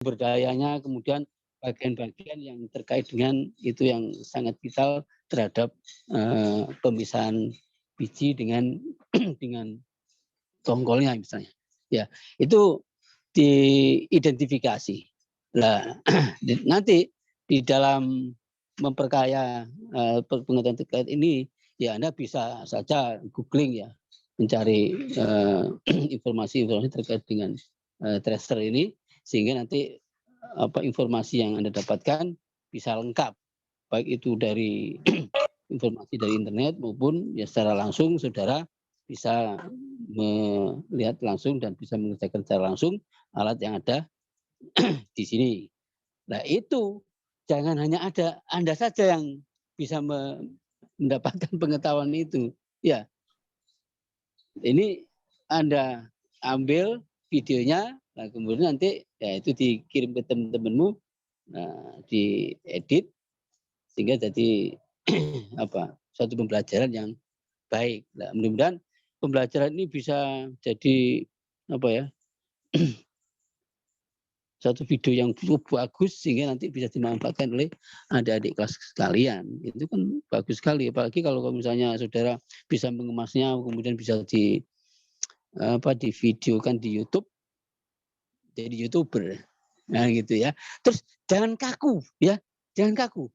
berdayanya, kemudian bagian-bagian yang terkait dengan itu yang sangat vital terhadap pemisahan biji dengan dengan tongkolnya misalnya. Ya, itu diidentifikasi. Nah, nanti di dalam memperkaya pengetahuan terkait ini, ya Anda bisa saja googling ya, mencari informasi-informasi terkait dengan tracer ini, sehingga nanti informasi yang Anda dapatkan bisa lengkap, baik itu dari informasi dari internet maupun ya secara langsung saudara bisa melihat langsung dan bisa mengerjakan secara langsung alat yang ada di sini. Nah itu jangan hanya ada Anda saja yang bisa mendapatkan pengetahuan itu. Ya, ini Anda ambil videonya, nah kemudian nanti ya itu dikirim ke teman-temanmu, nah, diedit sehingga jadi suatu pembelajaran yang baik. Nah, mudah-mudahan pembelajaran ini bisa jadi satu video yang cukup bagus sehingga nanti bisa dimanfaatkan oleh adik-adik kelas sekalian. Itu kan bagus sekali, apalagi kalau misalnya saudara bisa mengemasnya, kemudian bisa divideokan di YouTube, jadi YouTuber. Nah gitu ya. Terus jangan kaku ya, jangan kaku.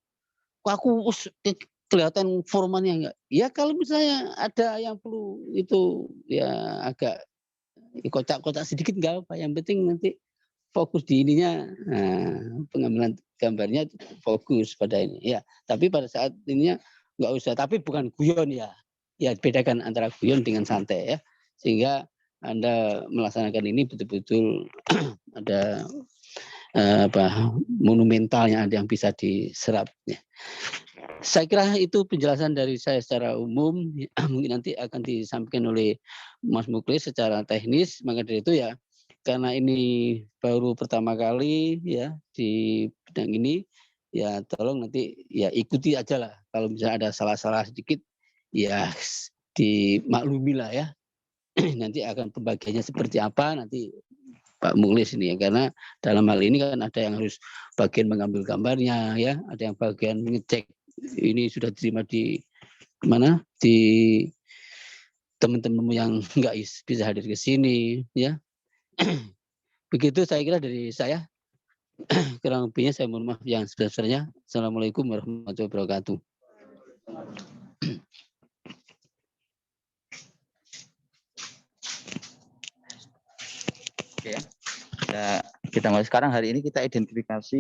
Kaku kelihatan formatnya enggak. Ya kalau misalnya ada yang perlu itu ya agak kocak-kocak sedikit enggak apa, yang penting nanti fokus di ininya, pengambilan gambarnya fokus pada ini ya. Tapi pada saat ininya enggak usah, tapi bukan guyon ya. Ya bedakan antara guyon dengan santai ya. Sehingga Anda melaksanakan ini betul-betul ada monumentalnya, ada yang bisa diserap ya. Saya kira itu penjelasan dari saya secara umum. Mungkin nanti akan disampaikan oleh Mas Muklis secara teknis. Maka dari itu ya, karena ini baru pertama kali ya di bidang ini, ya tolong nanti ya ikuti aja lah. Kalau misalnya ada salah-salah sedikit, ya dimaklumi lah ya. Nanti akan pembagiannya seperti apa nanti Pak Muklis ini ya, karena dalam hal ini kan ada yang harus bagian mengambil gambarnya ya, ada yang bagian ngecek ini sudah diterima di mana, di teman-teman yang nggak bisa hadir ke sini ya. Begitu saya kira dari saya. Kurang lebihnya saya mohon maaf yang sebesar-besarnya. Assalamualaikum warahmatullahi wabarakatuh. Oke ya. Kita mulai sekarang. Hari ini kita identifikasi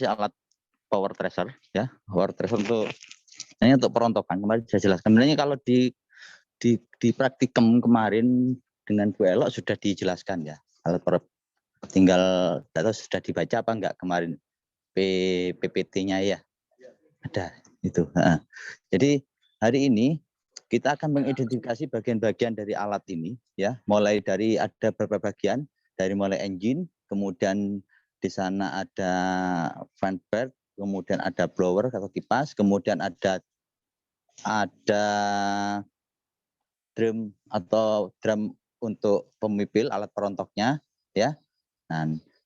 alat power tracer ya. Power tracer untuk perontokan. Kemarin saya jelaskan. Sebenarnya kalau di praktikum kemarin dengan Bu Elok sudah dijelaskan ya. Alat power tinggal atau sudah dibaca apa enggak kemarin PPT-nya ya. Ada itu. Jadi hari ini kita akan mengidentifikasi bagian-bagian dari alat ini ya, mulai dari ada beberapa bagian, dari mulai engine, kemudian di sana ada fan belt, kemudian ada blower atau kipas, kemudian ada drum atau drum untuk pemipil alat perontoknya ya.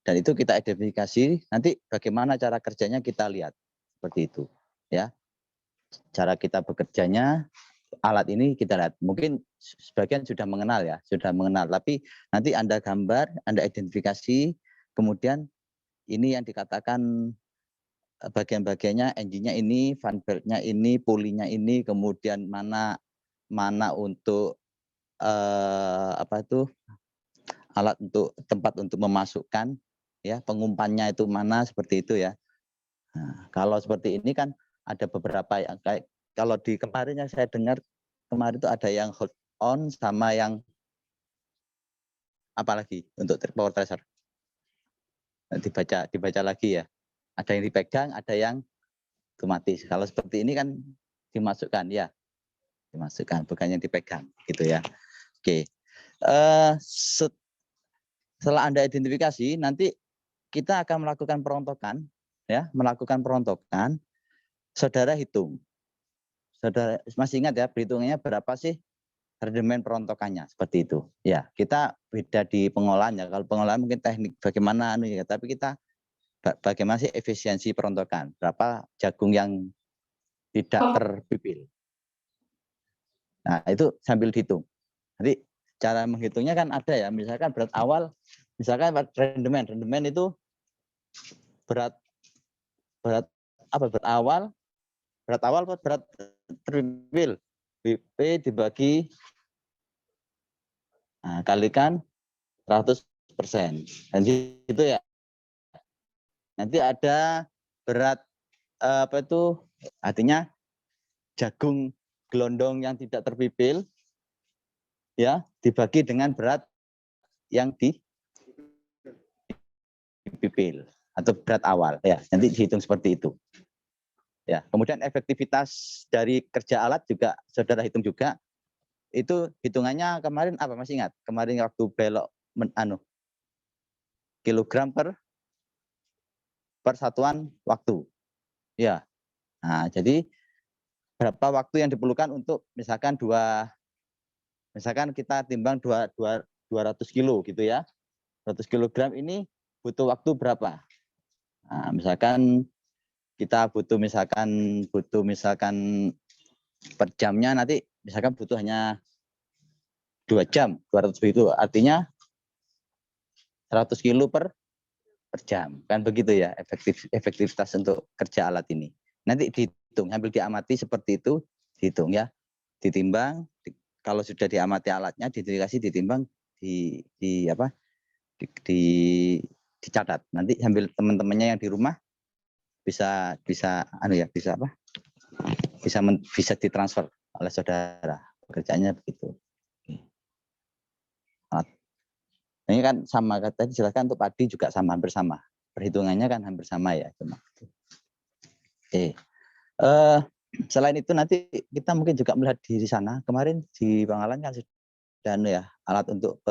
Dan itu kita identifikasi, nanti bagaimana cara kerjanya kita lihat seperti itu ya. Cara kita bekerjanya alat ini kita lihat. Mungkin sebagian sudah mengenal ya, tapi nanti Anda gambar, Anda identifikasi, kemudian ini yang dikatakan bagian-bagiannya, engine-nya ini, fan belt-nya ini, pulley-nya ini, kemudian mana untuk alat untuk tempat untuk memasukkan ya, pengumpannya itu mana, seperti itu ya. Nah, kalau seperti ini kan ada beberapa yang kayak kalau di kemarin yang saya dengar kemarin itu ada yang hold on sama yang apalagi untuk power tracer. Dibaca lagi ya. Ada yang dipegang, ada yang otomatis. Kalau seperti ini kan dimasukkan ya. Dimasukkan, bukan yang dipegang gitu ya. Oke. Setelah Anda identifikasi, nanti kita akan melakukan perontokan ya, saudara hitung. saudara masih ingat ya perhitungannya berapa sih rendemen perontokannya seperti itu. Ya, kita beda di pengolahan ya. Kalau pengolahan mungkin teknik bagaimana ya, tapi kita bagaimana sih efisiensi perontokan? Berapa jagung yang tidak terpipil? Nah, itu sambil dihitung. Nanti cara menghitungnya kan ada ya, misalkan berat awal, misalkan rendemen itu berat apa berat awal atau berat terpipil BP dibagi kalikan 100%. Nanti itu ya. Nanti ada berat apa itu artinya jagung gelondong yang tidak terpipil ya dibagi dengan berat yang dipipil atau berat awal ya. Nanti dihitung seperti itu. Ya, kemudian efektivitas dari kerja alat juga saudara hitung juga. Itu hitungannya kemarin apa masih ingat? Kemarin waktu belok kilogram per satuan waktu. Ya. Nah, jadi berapa waktu yang diperlukan untuk misalkan kita timbang 200 kilo gitu ya. 100 kilogram ini butuh waktu berapa? Nah, misalkan kita butuh misalkan per jamnya nanti misalkan butuh hanya 2 jam 200 itu artinya 100 kilo per jam kan begitu ya efektivitas untuk kerja alat ini. Nanti dihitung sambil diamati seperti itu dihitung ya, ditimbang kalau sudah diamati alatnya dikasih ditimbang dicatat. Nanti sambil teman-temannya yang di rumah bisa ditransfer oleh saudara. Pekerjaannya begitu. Ini kan sama tadi jelaskan untuk padi juga sama hampir sama. Perhitungannya kan hampir sama ya cuma. Oke. Selain itu nanti kita mungkin juga melihat di sana kemarin di Pangalan kan sudah ya alat untuk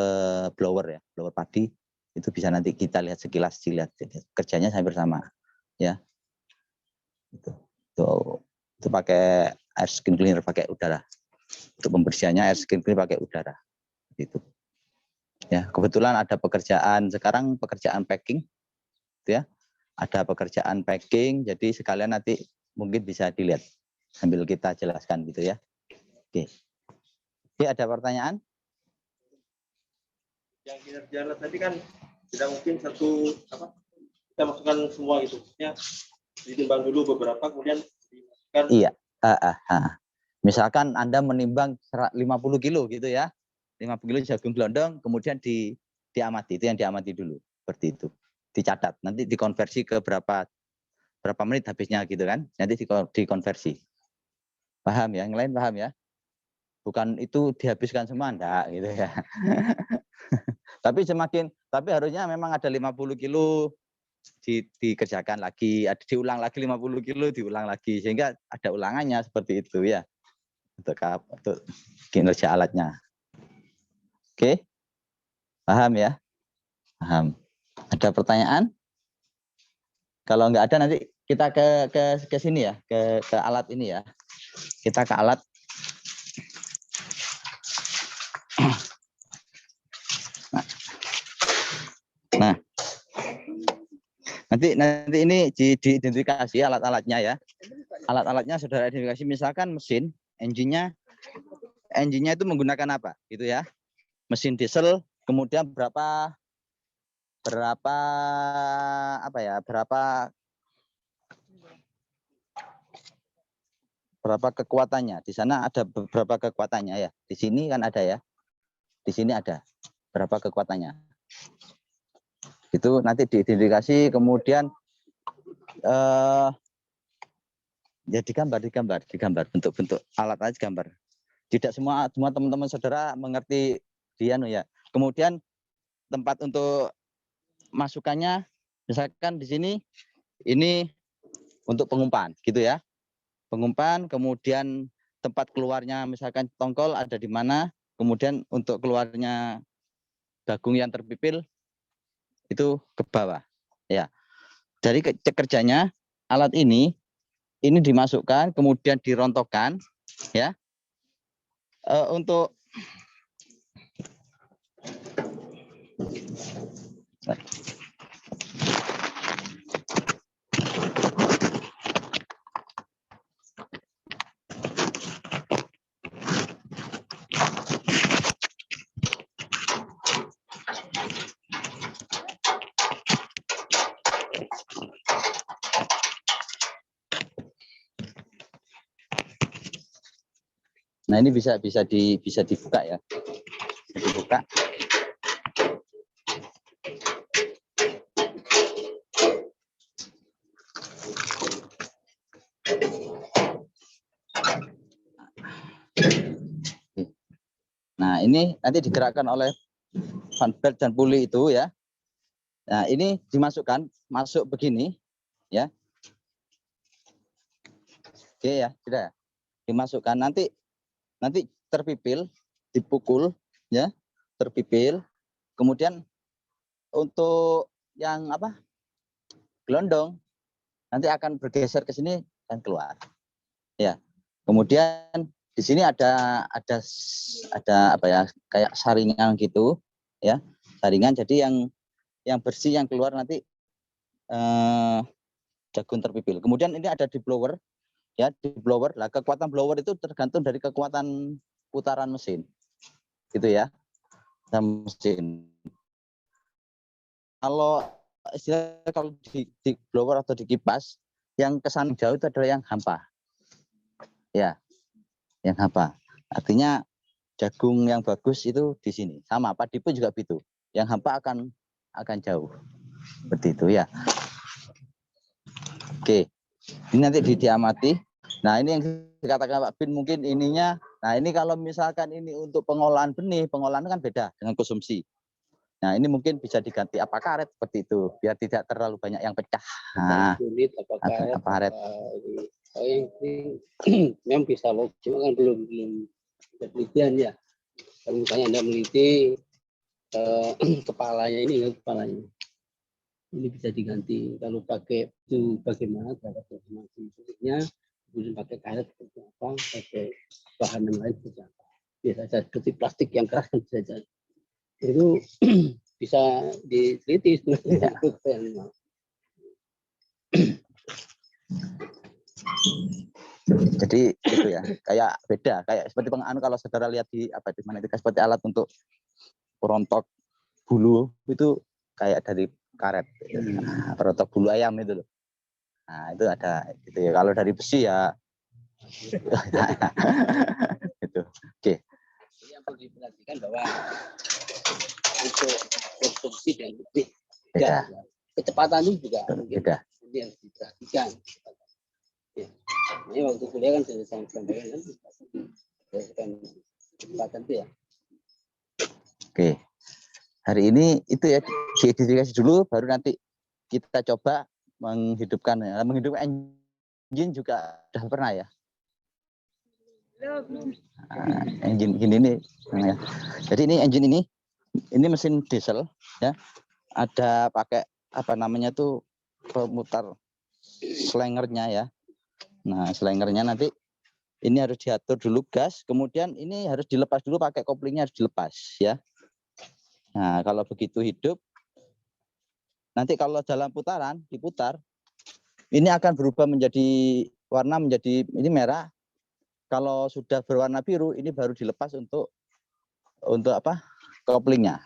blower padi itu bisa nanti kita lihat sekilas kerjanya hampir sama ya. Itu pakai air skin cleaner pakai udara. Untuk pembersihannya air skin cleaner pakai udara. Gitu. Ya, kebetulan ada pekerjaan sekarang pekerjaan packing ya. Ada pekerjaan packing jadi sekalian nanti mungkin bisa dilihat sambil kita jelaskan gitu ya. Oke. Oke, ada pertanyaan? Yang kinerja tadi kan tidak mungkin kita masukkan semua gitu. Ya, ditimbang dulu beberapa kemudian dimasukkan. Iya. Misalkan Anda menimbang 50 kilo gitu ya. 50 kilo jagung gelondong kemudian diamati, itu yang diamati dulu seperti itu. Dicatat, nanti dikonversi ke berapa menit habisnya gitu kan. Nanti dikonversi. Paham ya? Yang lain paham ya? Bukan itu dihabiskan semua enggak gitu ya. Tapi harusnya memang ada 50 kilo dikerjakan lagi, diulang lagi 50 kilo diulang lagi sehingga ada ulangannya seperti itu ya. Untuk kinerja alatnya. Oke. Paham ya? Paham. Ada pertanyaan? Kalau enggak ada nanti kita ke sini ya, ke alat ini ya. Kita ke alat. Nah, nanti ini diidentifikasi alat-alatnya ya. Alat-alatnya saudara identifikasi misalkan mesin, engine-nya itu menggunakan apa gitu ya. Mesin diesel kemudian berapa kekuatannya. Di sana ada beberapa kekuatannya ya. Di sini kan ada ya. Di sini ada berapa kekuatannya. Itu nanti diidentifikasi kemudian ya digambar bentuk-bentuk alat aja gambar. Tidak semua teman-teman saudara mengerti ya. Kemudian tempat untuk masukannya misalkan di sini ini untuk pengumpan gitu ya. Pengumpan kemudian tempat keluarnya misalkan tongkol ada di mana, kemudian untuk keluarnya jagung yang terpipil itu ke bawah. Ya. Jadi kerjanya alat ini dimasukkan kemudian dirontokkan Ya. Untuk nah ini bisa dibuka ya. Dibuka. Nah, ini nanti digerakkan oleh fan belt dan puli itu ya. Nah, ini dimasukkan, masuk begini ya. Oke ya, sudah. Dimasukkan nanti terpipil, dipukul ya, terpipil. Kemudian untuk yang apa? Gelondong nanti akan bergeser ke sini dan keluar. Ya. Kemudian di sini ada apa ya, kayak saringan gitu ya. Saringan, jadi yang bersih yang keluar nanti jagung terpipil. Kemudian ini ada di blower ya, di blower. Lah kekuatan blower itu tergantung dari kekuatan putaran mesin. Gitu ya. Mesin. Kalau istilahnya kalau di blower atau di kipas, yang kesan jauh itu adalah yang hampa. Ya. Yang hampa. Artinya jagung yang bagus itu di sini. Sama padi pun juga begitu. Yang hampa akan jauh. Seperti itu ya. Oke. Ini nanti diamati. Nah, ini yang dikatakan Pak Bin mungkin ininya. Nah, ini kalau misalkan ini untuk pengolahan benih, pengolahan kan beda dengan konsumsi. Nah, ini mungkin bisa diganti apa karet seperti itu, biar tidak terlalu banyak yang pecah. Nah, apa karet? Oh, yang memang bisa loh, cuma kan belum ada penelitian ya. Kalau misalnya Anda meneliti kepalanya ini bisa diganti. Kalau pakai itu bagaimana terhadap informasinya, kemudian pakai karet seperti apa, pakai bahan yang lain seperti apa. Biasa saja seperti plastik yang keras saja. Itu bisa diteliti sebenarnya. Ya. Jadi itu ya, kayak beda, kayak seperti kalau saudara lihat di apa di mana itu seperti alat untuk perontok bulu itu kayak dari karet, perontok bulu ayam itu loh. Nah itu ada gitu ya. Kalau dari besi ya, itu. Oke. Yang perlu diperhatikan bahwa untuk konsumsi dan lebih beda. Kecepatan itu juga beda. Ini harus diperhatikan. Ya. Ini waktu kuliah kan sudah saya sampaikan kan kecepatan itu ya. Oke. Hari ini itu ya diidentifikasi dulu, baru nanti kita coba menghidupkan. Menghidupkan engine juga sudah pernah ya. Engine ini. Ya. Jadi ini engine ini mesin diesel ya. Ada pakai apa namanya tuh pemutar slengernya ya. Nah, slengernya nanti ini harus diatur dulu gas, kemudian ini harus dilepas dulu pakai koplingnya harus dilepas ya. Nah, kalau begitu hidup, nanti kalau dalam putaran diputar, ini akan berubah menjadi warna menjadi ini merah. Kalau sudah berwarna biru, ini baru dilepas untuk apa? Koplingnya.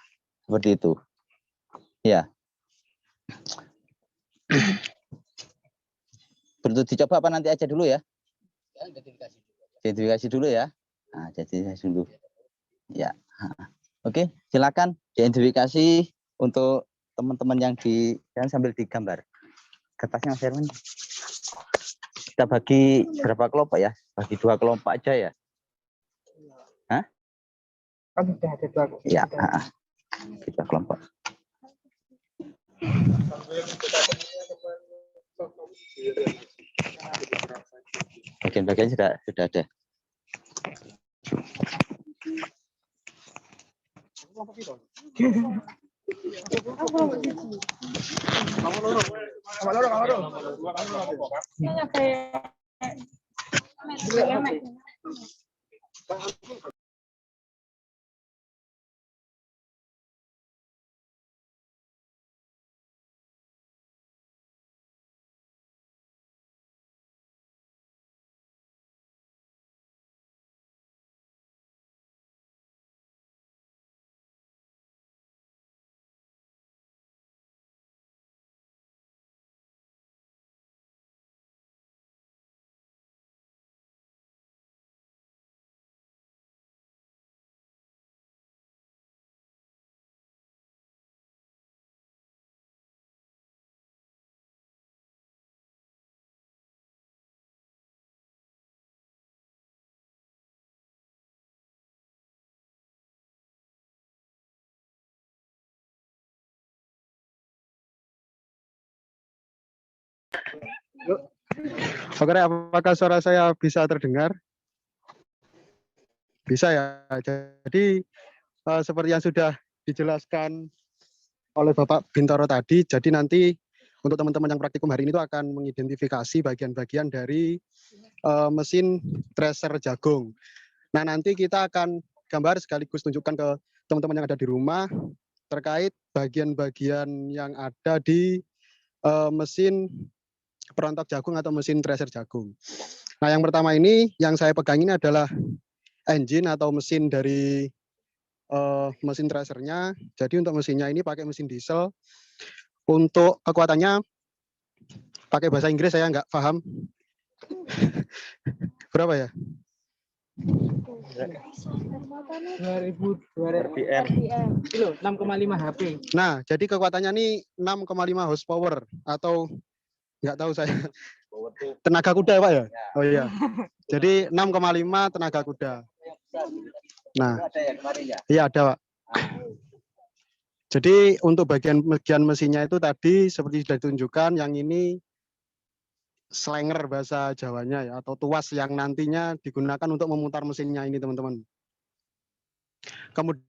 Seperti itu. Ya. Betul dicoba apa nanti aja dulu ya? Identifikasi dulu ya. Nah, identifikasi dulu. Ya. Oke, silakan diidentifikasi untuk teman-teman yang jangan sambil digambar. Kertasnya Mas Herman. Kita bagi berapa kelompok ya? Bagi 2 kelompok aja ya. Hah? Kan sudah ada 2 kelompok. Ya, 2 kelompok. Bagian-bagian sudah ada. Kayak Oke, apakah suara saya bisa terdengar? Bisa ya. Jadi seperti yang sudah dijelaskan oleh Bapak Bintoro tadi, jadi nanti untuk teman-teman yang praktikum hari ini itu akan mengidentifikasi bagian-bagian dari mesin thresher jagung. Nah, nanti kita akan gambar sekaligus tunjukkan ke teman-teman yang ada di rumah terkait bagian-bagian yang ada di mesin perontok jagung atau mesin thresher jagung. Nah, yang pertama ini yang saya pegang ini adalah engine atau mesin dari mesin threshernya. Jadi untuk mesinnya ini pakai mesin diesel. Untuk kekuatannya pakai bahasa Inggris saya nggak paham. Berapa ya? 2000 RPM. kilo 6,5 HP. Nah, jadi kekuatannya ini 6,5 horsepower atau nggak tahu saya. Tenaga kuda, Pak ya? Oh iya. Jadi 6,5 tenaga kuda. Nah, iya ada, Pak. Jadi untuk bagian mesinnya itu tadi seperti sudah ditunjukkan, yang ini slenger bahasa Jawanya ya, atau tuas yang nantinya digunakan untuk memutar mesinnya ini, teman-teman. Kemudian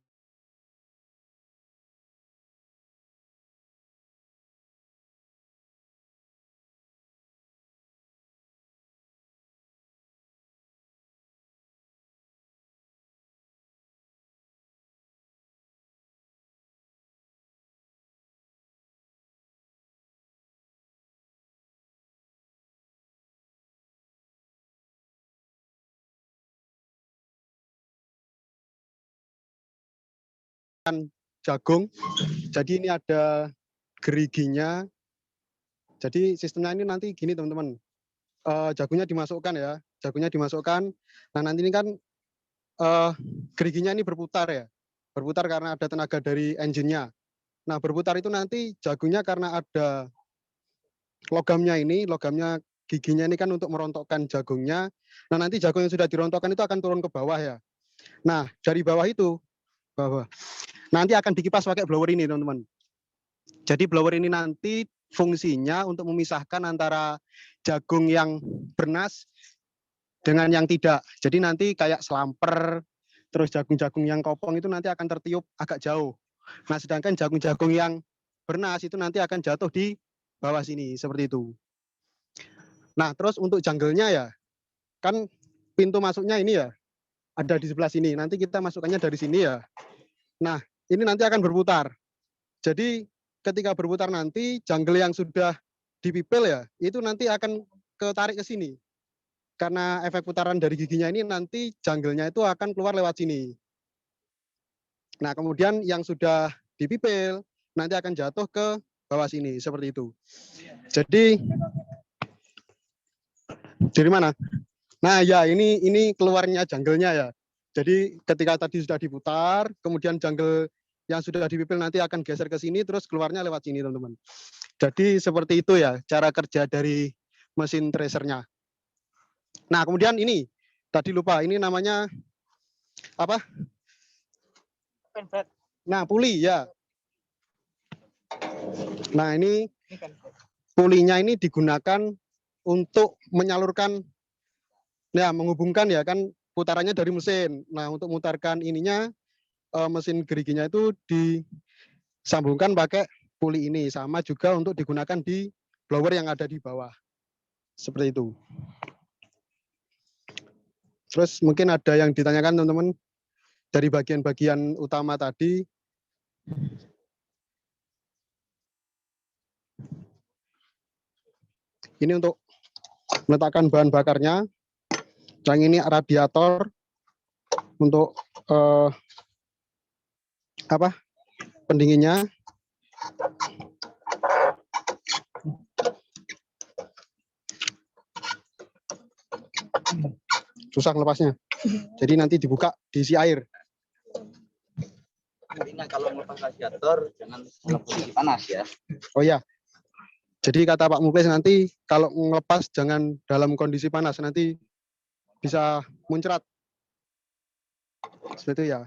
jagung. Jadi ini ada geriginya. Jadi sistemnya ini nanti gini, teman-teman. Jagungnya dimasukkan ya, jagungnya dimasukkan. Nah, nanti ini kan geriginya ini berputar ya. Berputar karena ada tenaga dari engine-nya. Nah, berputar itu nanti jagungnya karena ada logamnya ini, logamnya giginya ini kan untuk merontokkan jagungnya. Nah, nanti jagung yang sudah dirontokkan itu akan turun ke bawah ya. Nah, dari bawah itu, nanti akan dikipas pakai blower ini, teman-teman. Jadi blower ini nanti fungsinya untuk memisahkan antara jagung yang bernas dengan yang tidak. Jadi nanti kayak selamper, terus jagung-jagung yang kopong itu nanti akan tertiup agak jauh. Nah, sedangkan jagung-jagung yang bernas itu nanti akan jatuh di bawah sini, seperti itu. Nah, terus untuk jungle-nya ya, kan pintu masuknya ini ya, ada di sebelah sini. Nanti kita masukkannya dari sini ya. Nah, ini nanti akan berputar. Jadi ketika berputar nanti, jungle yang sudah dipipil ya, itu nanti akan ketarik ke sini. Karena efek putaran dari giginya ini nanti jungle-nya itu akan keluar lewat sini. Nah, kemudian yang sudah dipipil nanti akan jatuh ke bawah sini, seperti itu. Jadi dari mana? Nah, ya ini keluarnya jungle-nya ya. Jadi ketika tadi sudah diputar, kemudian jungle yang sudah dipipil nanti akan geser ke sini, terus keluarnya lewat sini, teman-teman. Jadi seperti itu ya cara kerja dari mesin thresher-nya. Nah, kemudian ini tadi lupa, ini namanya apa? Nah, puli ya. Nah, ini pulinya ini digunakan untuk menyalurkan, ya menghubungkan ya kan putarannya dari mesin. Nah, untuk memutarkan ininya mesin geriginya itu disambungkan pakai puli ini, sama juga untuk digunakan di blower yang ada di bawah. Seperti itu. Terus mungkin ada yang ditanyakan teman-teman dari bagian-bagian utama tadi. Ini untuk meletakkan bahan bakarnya. Yang ini radiator untuk pendinginnya. Susah melepasnya. Jadi nanti dibuka, diisi air. Intinya kalau melepas radiator jangan dalam posisi panas ya. Oh ya. Jadi kata Pak Muklis nanti kalau melepas jangan dalam kondisi panas, nanti bisa muncrat. Seperti itu ya.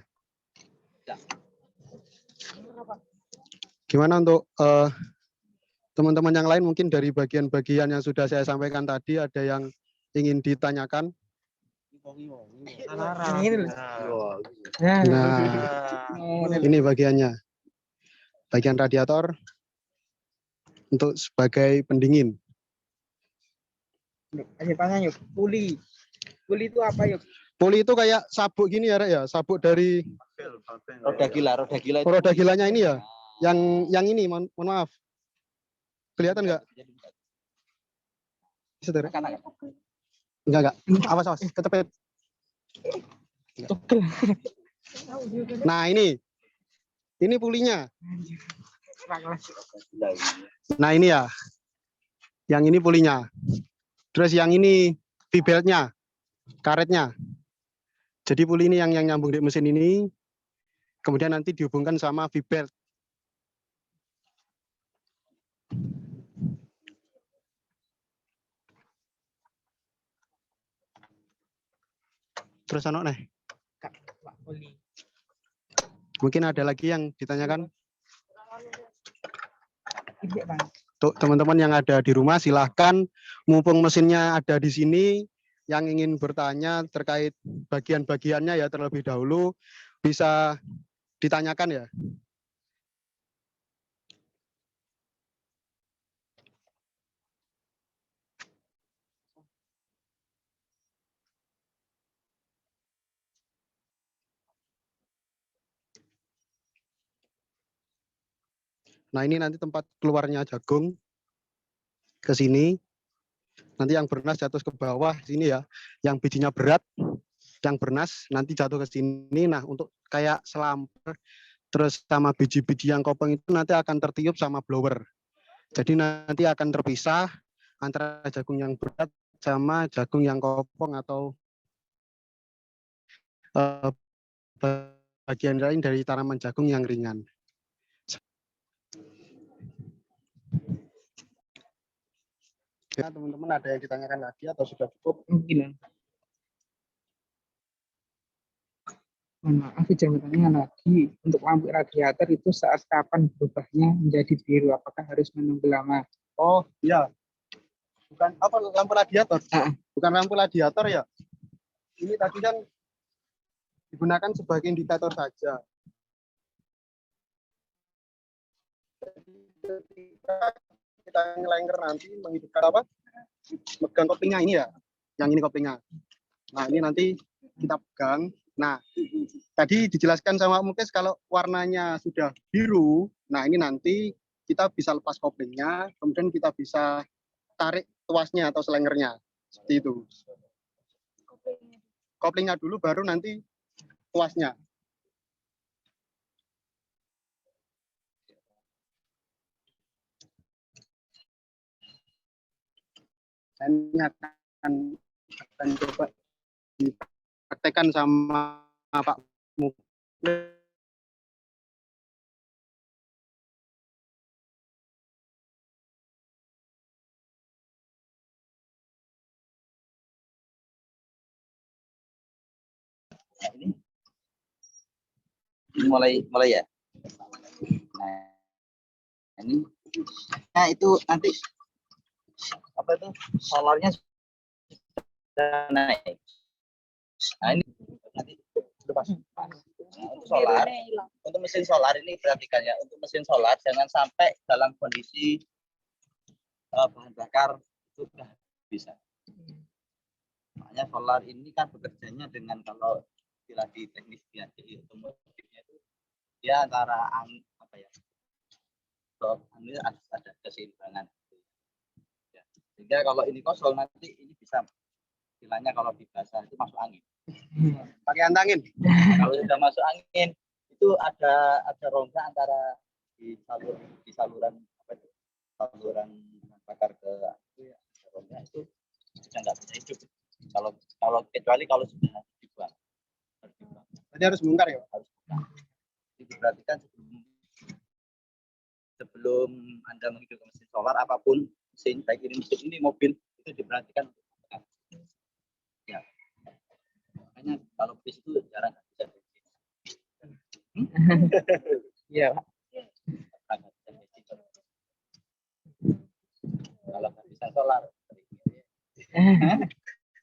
Gimana untuk teman-teman yang lain mungkin dari bagian-bagian yang sudah saya sampaikan tadi ada yang ingin ditanyakan? Nah, ini bagiannya. Bagian radiator untuk sebagai pendingin. Ayo tanya yuk, puli. Puli itu apa yuk? Puli itu kayak sabuk gini ya, Rek, ya. Sabuk dari Roda gila itu. roda gilanya ini ya. Yang ini, mohon maaf. Kelihatan nggak? Saudara? Enggak. Awas. Kecepet. Nah, ini pulinya. Nah, ini ya. Yang ini pulinya. Terus yang ini V-beltnya, karetnya. Jadi puli ini yang nyambung di mesin ini, kemudian nanti dihubungkan sama V-belt. Terus mungkin ada lagi yang ditanyakan? Untuk teman-teman yang ada di rumah silahkan, mumpung mesinnya ada di sini, yang ingin bertanya terkait bagian-bagiannya ya terlebih dahulu bisa ditanyakan ya. Nah, ini nanti tempat keluarnya jagung ke sini. Nanti yang bernas jatuh ke bawah sini ya. Yang bijinya berat, yang bernas nanti jatuh ke sini. Nah, untuk kayak selamper, terus sama biji-biji yang kopeng itu nanti akan tertiup sama blower. Jadi nanti akan terpisah antara jagung yang berat sama jagung yang kopong atau bagian lain dari tanaman jagung yang ringan. Ya, teman-teman ada yang ditanyakan lagi atau sudah cukup? Mungkin. Maaf, jangan bertanya lagi. Untuk lampu radiator itu saat kapan berubahnya menjadi biru? Apakah harus menunggu lama? Oh iya, bukan apa lampu radiator? Bukan lampu radiator ya. Ini tadi kan digunakan sebagai indikator saja. Ketika kita ngelengker nanti menghidupkan apa? Megang koplingnya ini ya. Yang ini koplingnya. Nah, ini nanti kita pegang. Nah, tadi dijelaskan sama Mukes kalau warnanya sudah biru. Nah, ini nanti kita bisa lepas koplingnya, kemudian kita bisa tarik tuasnya atau selengernya. Seperti itu. Koplingnya dulu baru nanti tuasnya. Ini akan coba dipraktekkan sama Pak Muklis. Ini mulai ya. Nah, itu nanti apa itu solarnya sudah naik. Nah, ini nanti untuk solar, untuk mesin solar ini perhatikan ya, untuk mesin solar jangan sampai dalam kondisi bahan bakar itu sudah bisa. Nah, Makanya solar ini kan bekerjanya dengan kalau istilah di teknis di otomotifnya itu dia antara angin apa ya? Angin harus ada keseimbangan. Ya. Sehingga kalau ini kosong nanti ini bisa istilahnya kalau di bahasa itu masuk angin. Pakai antangin. Kalau sudah masuk angin itu ada rongga antara di saluran apa itu? Saluran bakar ke rongga itu sudah nggak bisa hidup. Kalau kecuali kalau sudah dibuang. Jadi harus bongkar ya, Pak? Harus buka. Jadi diperhatikan sebelum Anda menghidupkan mesin solar apapun mesin baik ini mesin ini mobil itu diperhatikan. Ya. Makanya kalau bis itu jarang bisa bensin. Iya, Pak. Kalau nggak bisa solar.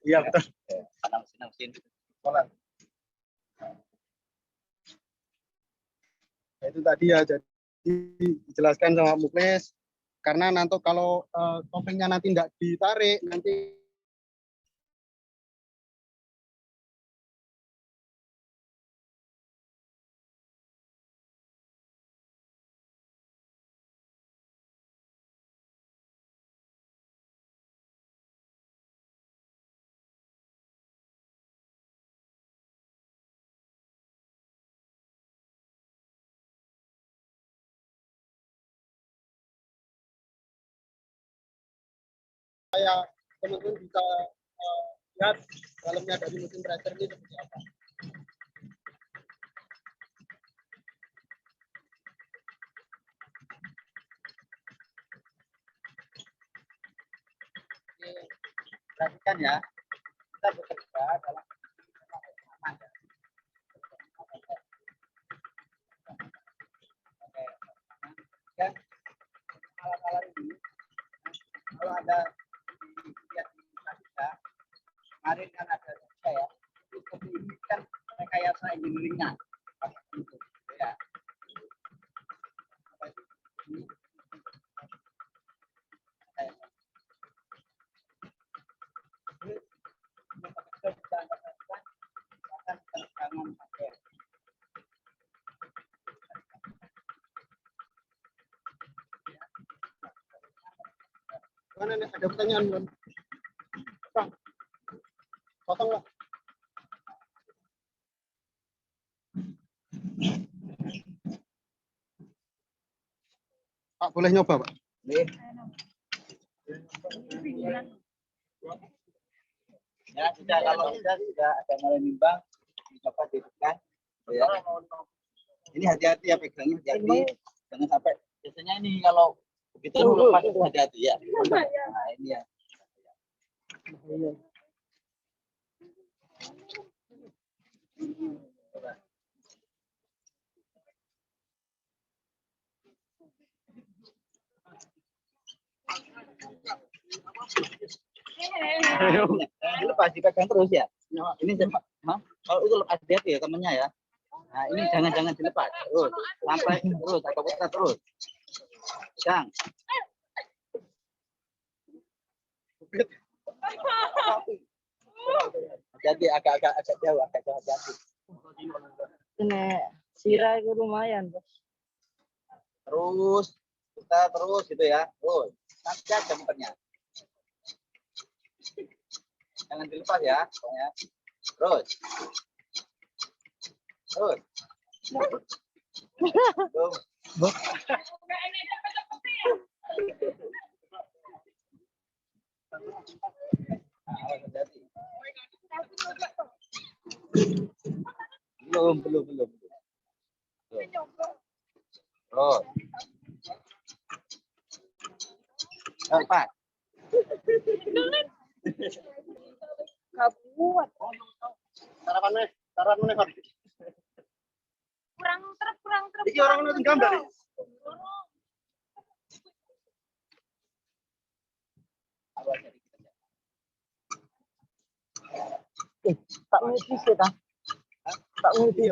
Iya, betul. Karena mesin Solar. Nah, itu tadi ya, jadi dijelaskan sama Muklis, karena nanti kalau topengnya nanti nggak ditarik, nanti teman-teman bisa lihat dalamnya dari mesin tracker ini seperti apa. perhatikan ya, kita bekerja dalam aman ya. Dan alat-alat ini kalau ada lihat di kita kemarin kan ada ya itu ini kan rekayasa engineeringnya ya. Mana nih, ada pertanyaan belum? Bang, potong lah. Pak, boleh nyoba, Pak? Ya sudah, kalau sudah ada mulai nimbang dicoba ditekan ya. Ini hati-hati ya, pegangnya hati-hati jangan sampai biasanya ini kalau begitu lepas itu hati-hati ya. Nah ini ya. Lepas dipegang terus ya. Ini kalau itu lepas hati-hati ya temennya ya. Nah ini jangan dilepas terus sampai terus atau putar terus. Pegang. Jadi agak jauh hati-hati. Ini sirah itu lumayan, Bos. Terus kita terus gitu ya. Terus nanti aja muternya. Jangan dilepas ya, pokoknya. Terus. Tuh. Belum. Terus. Apa? Gak buat. Sarapan mana, Pak? Kurang truk. Iki orang nonton gambar. Tak ngerti sih, tak ngerti.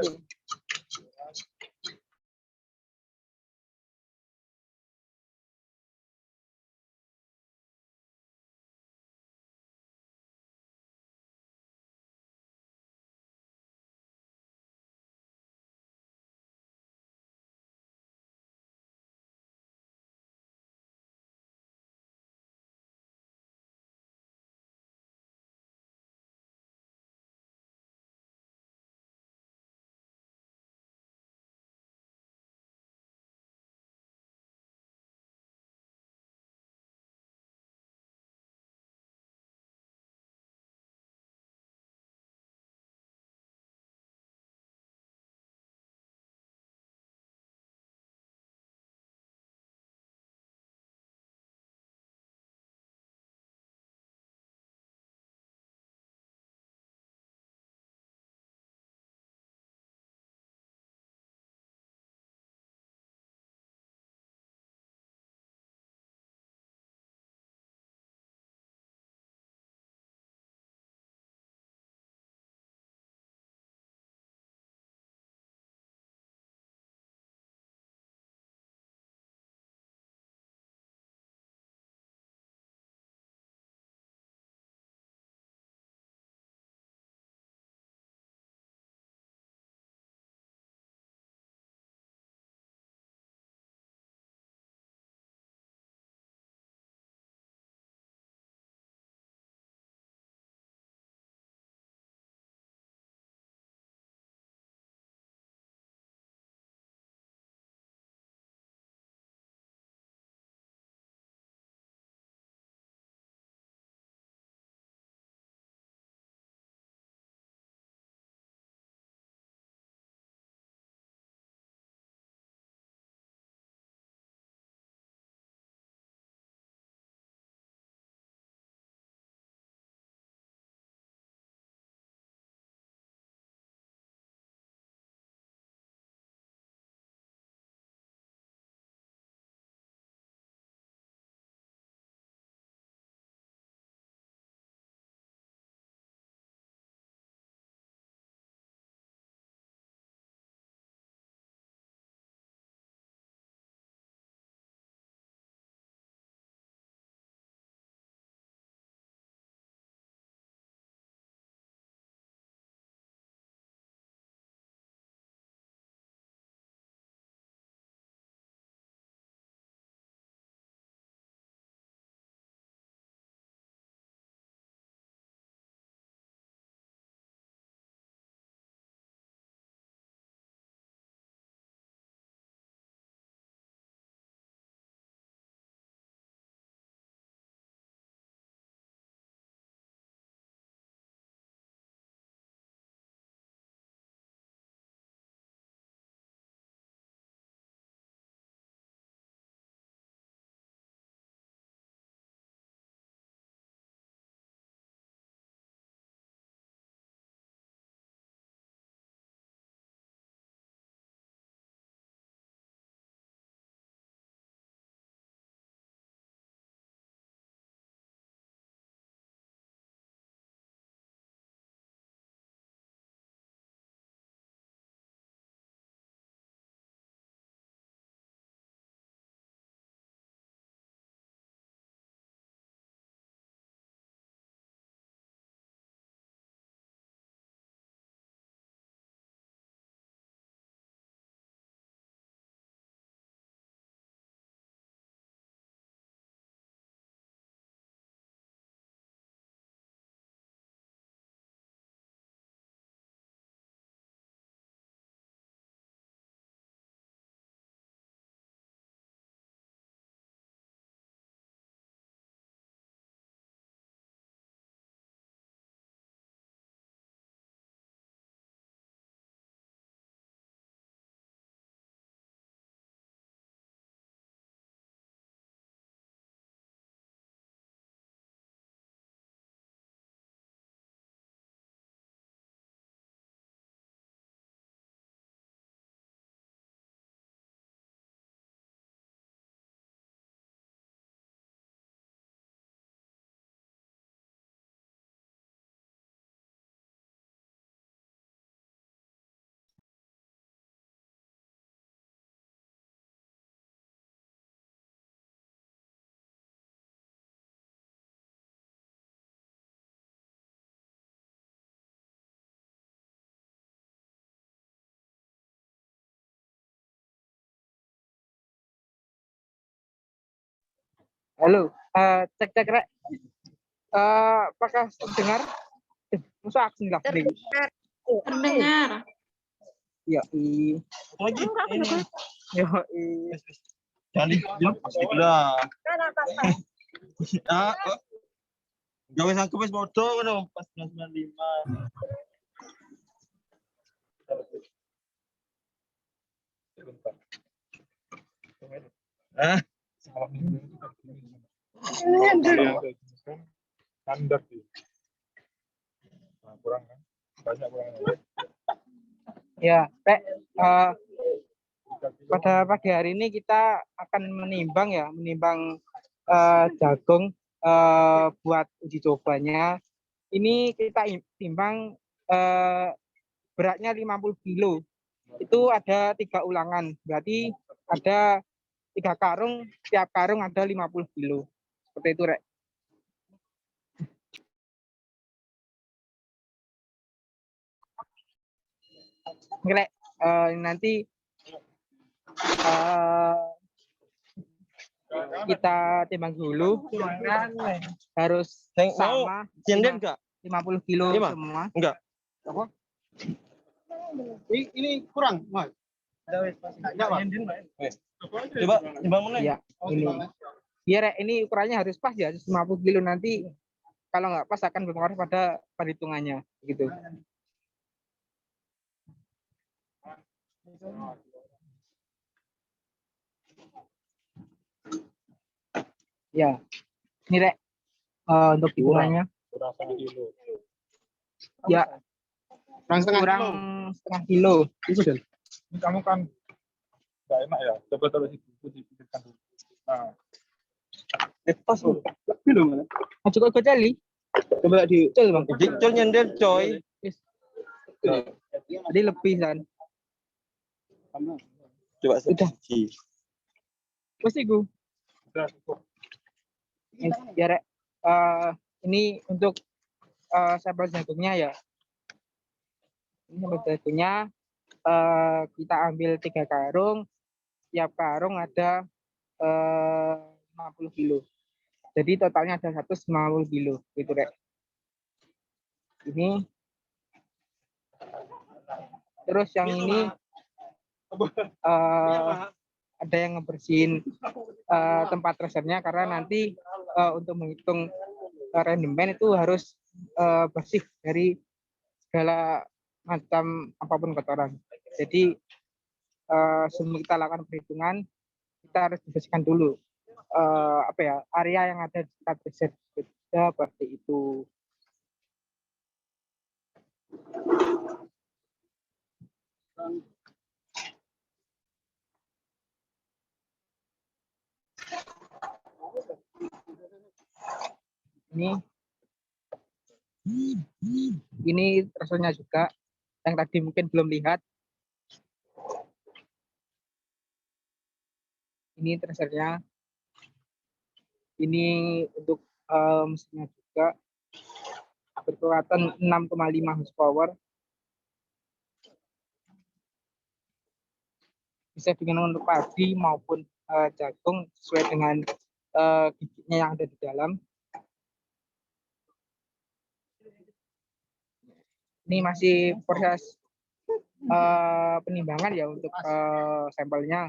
Halo, cek rek. Apakah terdengar? Masa aku nggak dengar? Terdengar. Ya, Lagi ini. yo, Jangan dilepas gitu lah. Ah, kok. Gawe sanggup wis padha ngono pas 1995. Ah, Standar sih. Nah, kurang kan? Banyak kurang. ya, Rek. Pada pagi hari ini kita akan menimbang jagung buat uji cobanya. Ini kita timbang beratnya 50 kilo. Itu ada 3 ulangan. Berarti ada 3 karung, setiap karung ada 50 kilo. Seperti itu, Rek. Rek, nanti kita timbang dulu. Harus sama Jenden enggak? 50 kilo Lima? semua. Enggak. Ini kurang, Mas. Enggak, Pak. Coba timbang meneh. Ya, ini. Iya, Rek, ini ukurannya harus pas ya, 50 kilo nanti kalau nggak pas akan berpengaruh pada perhitungannya gitu. Ya, ini Rek, untuk hitungannya. Kurang 1 kilo. Ya, Kurang setengah kurang kilo. setengah kilo. Itu Dan. Ini kamu kan nggak enak ya. Coba taruh di buku dipikirkan dulu. Nah, Pas lu. Lebih loh, Mas. Masuk ke Gojali. Coba di Betul, Bang. Dicol nyender coy. Jadi lebih kan. Coba Udah. siji. Pasti gue. udah cukup. Ya, Rek. Ini untuk sampel jagungnya ya. Ini sampel jagungnya kita ambil 3 karung. Tiap karung ada 50 kilo. Jadi totalnya ada 150 kilo gitu, Rek. Ini terus yang ini ada yang ngebersihin tempat resernya karena nanti untuk menghitung rendemen itu harus bersih dari segala macam apapun kotoran. Jadi sebelum kita lakukan perhitungan kita harus dibersihkan dulu area yang ada di tempat reser seperti itu. Ini rasanya juga yang tadi mungkin belum lihat. Ini trasernya. Ini untuk mesinnya juga berkekuatan 6,5 horsepower. Bisa digunakan untuk padi maupun jagung sesuai dengan giginya yang ada di dalam. Ini masih proses penimbangan ya untuk sampelnya.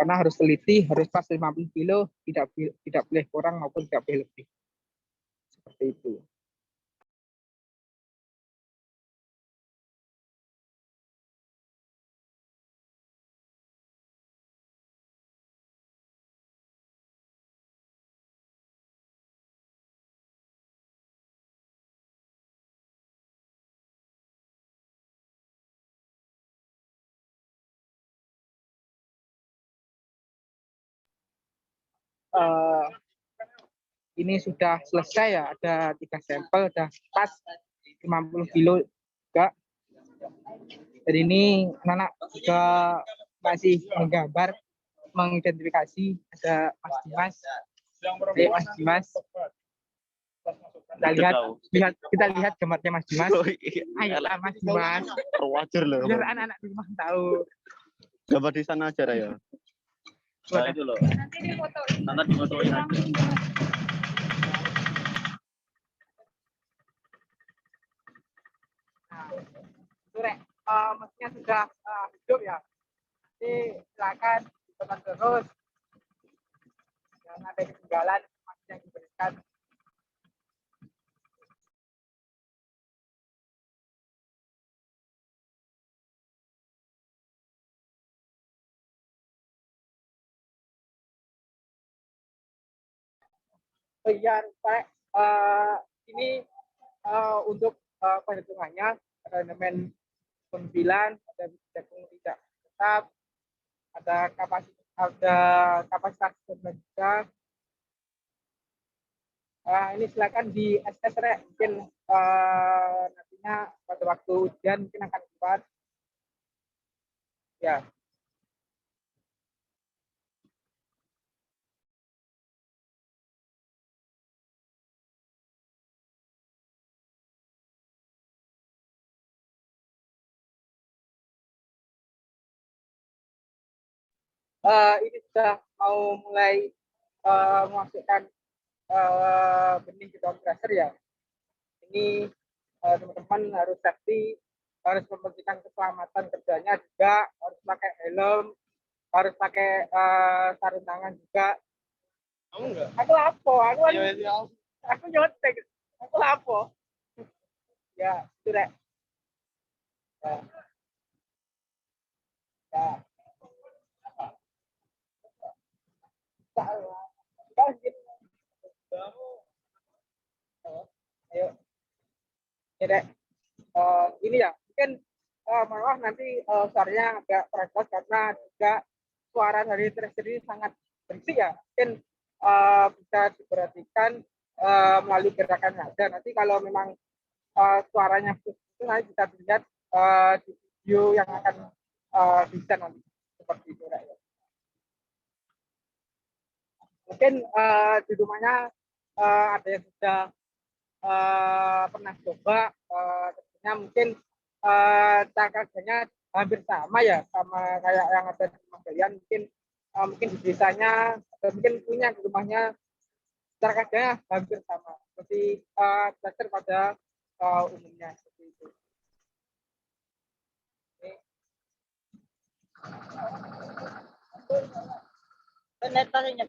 Karena harus teliti, harus pas 50 kilo, tidak boleh kurang maupun tidak boleh lebih. Seperti itu. Ini sudah selesai ya, ada 3 sampel, sudah pas 50 kilo juga. Jadi ini anak juga masih menggambar, mengidentifikasi. Ada Mas Dimas. Mas Dimas. Kita lihat gambarnya Mas Dimas. Ayo Mas Dimas. Wajar loh. Biar anak-anak di rumah tahu. Gambar di sana aja ya. Nah, itu loh. Nanti difotoin. Nanti difotoin aja. Nah, itu Rek, mesinnya sudah hidup ya. Jadi silakan teman terus. Jangan ada ketinggalan informasi yang diberikan. Oh iya, Pak. Ini untuk perhitungannya rendemen 9, ada jagung tidak tetap, ada kapasitas juga. Ini silakan di SS Rek. Mungkin nantinya pada waktu ujian mungkin akan kuat. Ya. Ini sudah mau mulai memasukkan benih ke dalam tracer ya. Ini teman-teman harus safety, harus memperhatikan keselamatan kerjanya juga, harus pakai helm, harus pakai sarung tangan juga. Kamu enggak? Aku lapo, Iya. aku nyontek, aku lapo. Ya, itu Rek. Ya. Ya. Ayo. Ya, Rek. Ini ya, mungkin malah nanti suaranya agak terasa karena juga suara dari tracer ini sangat berisik ya. Mungkin bisa diperhatikan melalui gerakan saja. Nanti kalau memang suaranya itu nanti bisa dilihat di video yang akan bisa nanti seperti itu. Rek. Mungkin di rumahnya ada yang sudah pernah coba, tentunya mungkin cara kerjanya hampir sama ya, sama kayak yang ada di rumah kalian. Mungkin di desanya atau mungkin punya di rumahnya cara kerjanya hampir sama seperti tracer pada umumnya seperti itu. Penetarinya.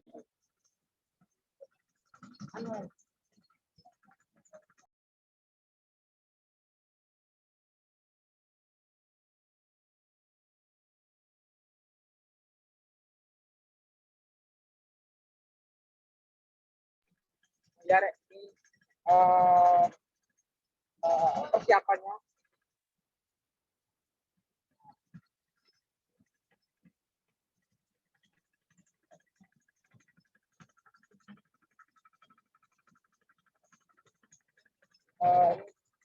Ya, Rek, ini persiapannya.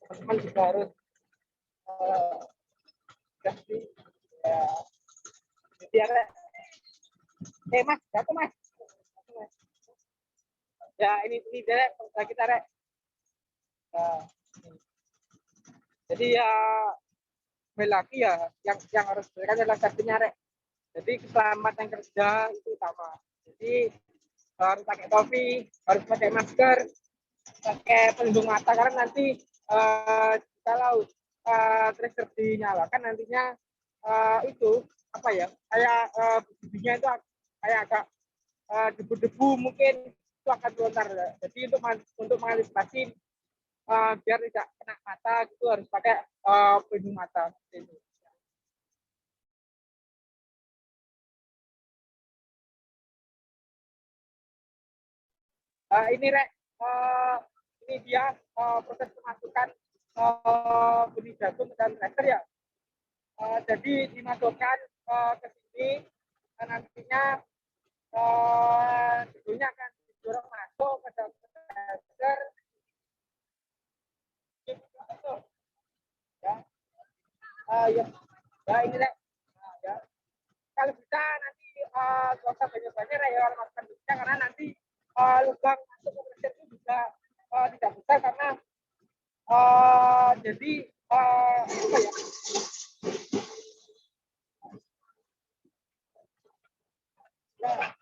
Teman-teman juga harus kasih ya. Jadi ya, Rek. Mas, jatuh Mas. Ya ini Rek, kita Rek. Nah, jadi ya kembali lagi ya yang harus diberikan adalah safety-nya Rek. Jadi keselamatan kerja itu utama. Jadi harus pakai topi, harus pakai masker, pakai pelindung mata karena nanti kalau tracer dinyalakan nantinya itu apa ya kayak bijinya itu kayak agak debu-debu mungkin itu akan melontar. Jadi untuk mengantisipasi biar tidak kena mata itu harus pakai pelindung mata. Ini Rek, ini dia proses pemasukan benih jagung dan tracer ya. Jadi dimasukkan ke sini nantinya jagungnya akan didorong masuk ke dalam tracer. Ya, ya ini Rek. Ya. Kalau bisa nanti nggak usah banyak-banyak ya masukkan dulunya karena nanti lubang masuk ke tracer itu juga tidak besar karena jadi apa ya? Nah,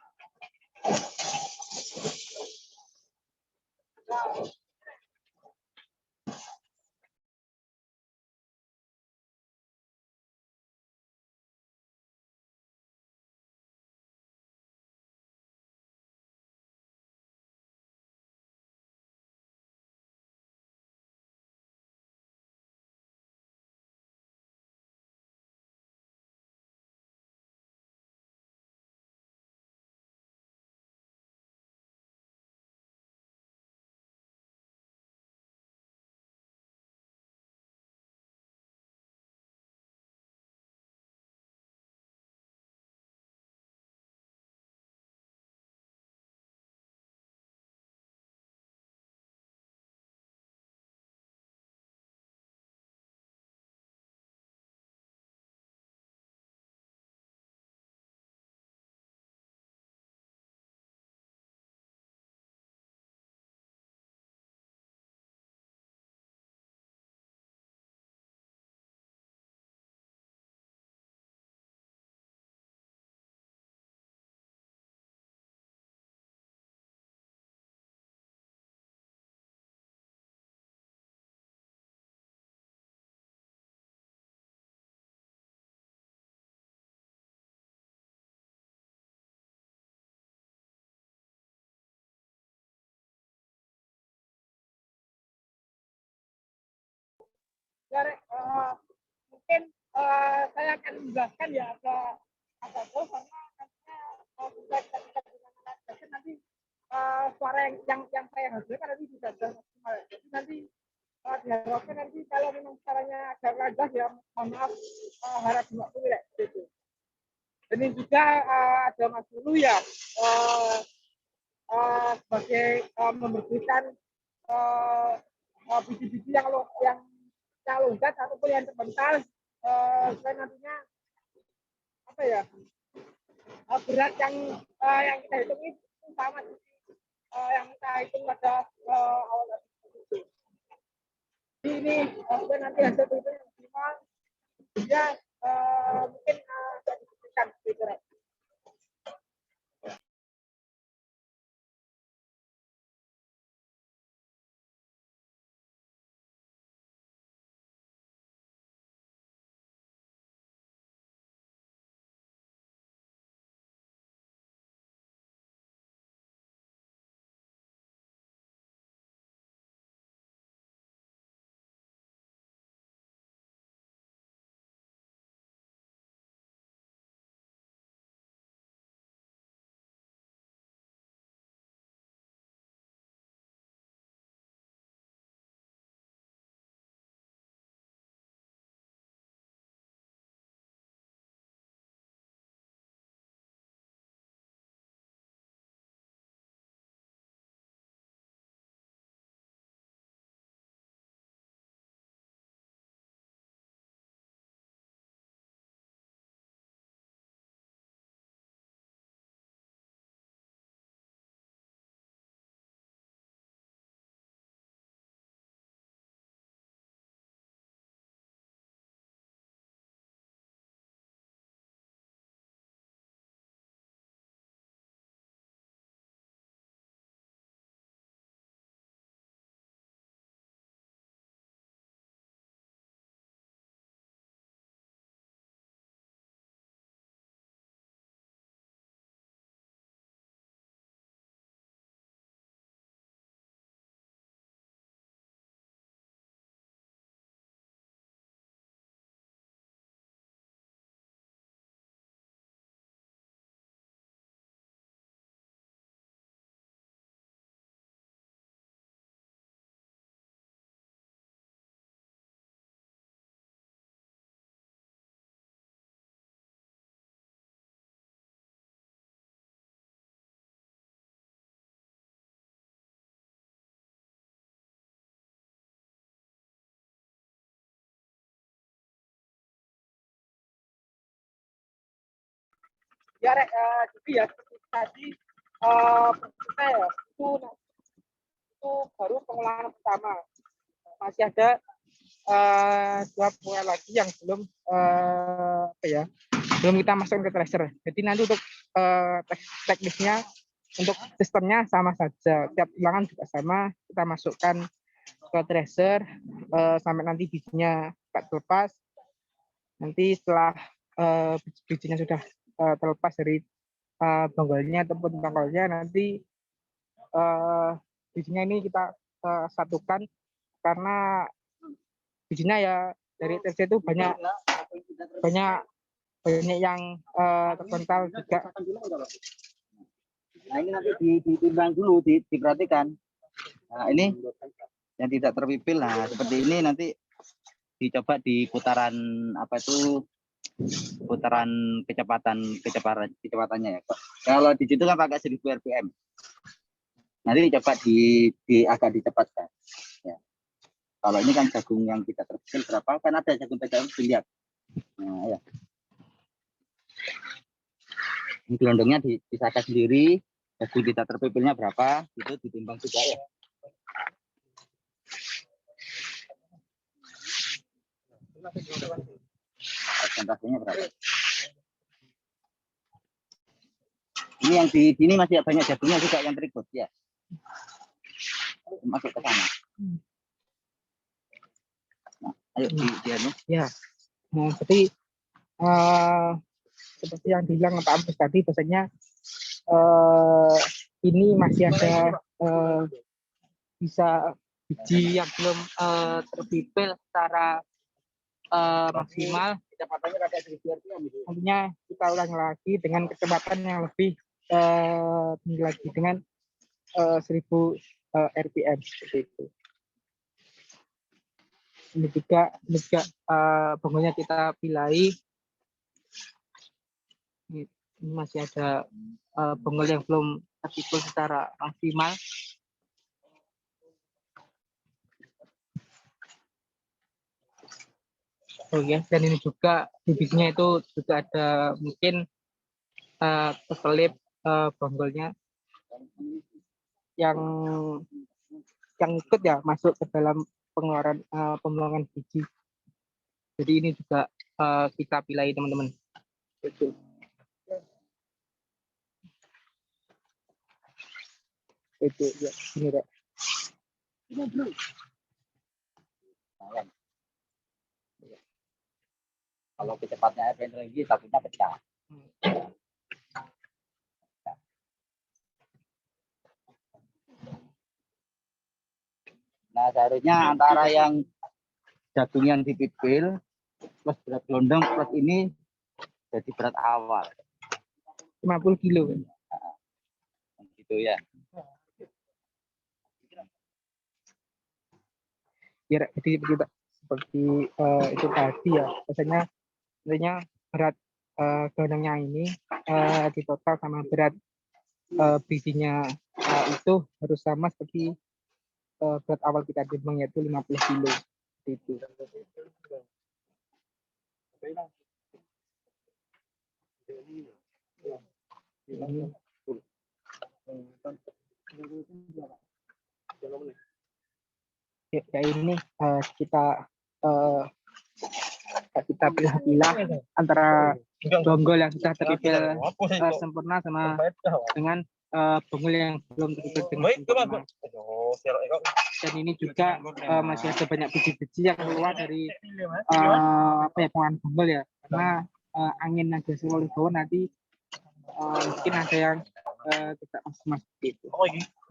Rek, mungkin saya akan menjelaskan ya agak jauh karena nantinya bisa kita dengan nanti suara yang saya hasilkan nanti bisa maksimal. Jadi nanti diharapkan nanti kalau memang caranya agak lancar ya mohon maaf harap diwakili Rek, gitu. Dan ini juga ada Mas Lulu ya sebagai memberikan biji-biji yang longgar ataupun yang terbental supaya nantinya apa ya berat yang kita hitung itu sama yang kita hitung pada awal itu. Jadi ini supaya nanti hasil itu yang optimal dia mungkin bisa diberikan gitu. Ya Rek, jadi ya seperti tadi kita ya itu baru pengolahan pertama, masih ada dua pengolahan lagi yang belum belum kita masukkan ke tracer. Jadi nanti untuk teknisnya untuk sistemnya sama saja, tiap ulangan juga sama, kita masukkan ke tracer sampai nanti bijinya terlepas. Nanti setelah bijinya sudah terlepas dari bonggolnya ataupun tongkolnya, nanti bijinya ini kita satukan karena bijinya ya dari TC itu banyak yang terpental juga. Nah ini nanti ditimbang dulu, diperhatikan. Nah ini yang tidak terpipil, nah seperti ini nanti dicoba di putaran kecepatannya ya. Kalau di situ kan pakai 1000 rpm. Nanti coba agak dicepatkan. Ya. Kalau ini kan jagung yang kita terpikir berapa? Kan ada jagung PKM dilihat. Nah, ya. Ini gelondongnya disahkan sendiri. Jagung kita terpipilnya berapa? Itu ditimbang juga ya. Persentasenya berapa? Ini yang di sini masih banyak jagungnya juga yang terikut ya. Masuk ke sana. Nah, ayo dianu. Ya. Nah, seperti yang dibilang Pak Ampus tadi, bahasanya ini masih ada bisa biji yang belum terpipil secara maksimal. Nantinya kita ulang lagi dengan kecepatan yang lebih tinggi lagi dengan 1000 RPM seperti itu. Ini juga bonggolnya kita pilai. Ini masih ada bonggol yang belum terpikul secara maksimal. Oh ya, dan ini juga bibitnya itu juga ada mungkin keselip bonggolnya yang ikut ya masuk ke dalam pengeluaran pembuangan biji. Jadi ini juga kita pilih teman-teman. Itu ya, ini Rek. Kalau kecepatnya lagi takutnya pecah. Nah, seharusnya antara yang jagung yang dipipil plus berat gelondong plus ini jadi berat awal 50 kilo. gitu ya. Ya, jadi begitu seperti itu tadi ya. Biasanya berat gelondongnya ini di total sama berat bijinya itu harus sama seperti berat awal kita timbang, yaitu 50 kilo. Itu. Ya ini kita pilih-pilih antara bonggol yang sudah terpipil sempurna sama dengan bonggol yang belum terpipil dengan sempurna. Dan ini juga masih ada banyak biji-biji yang keluar dari pengolahan bonggol ya, karena angin yang dihasilkan oleh bawah nanti mungkin ada yang tidak maksimal seperti itu.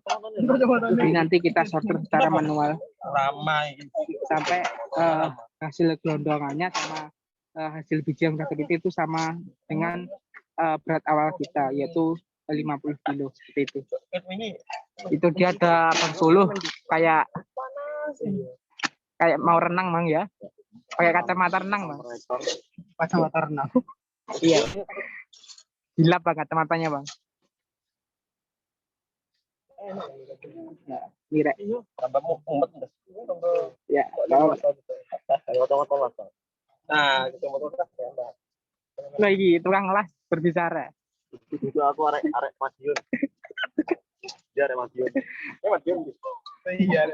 Jadi nanti kita sortir secara manual sampai hasil gelondongannya sama hasil biji yang sudah terpipil itu sama dengan berat awal kita, yaitu 50 kilo seperti itu. Itu dia ada Bang kayak mau renang Bang ya, pakai kacamata renang Bang. Kacamata renang. Iya. Gila Bang kacamatanya Bang. Nah, ini Rek. Ya, nah, lagi tukang las berbicara. Itu aku arek Madiun. Dia arek Madiun. Madiun. Iya.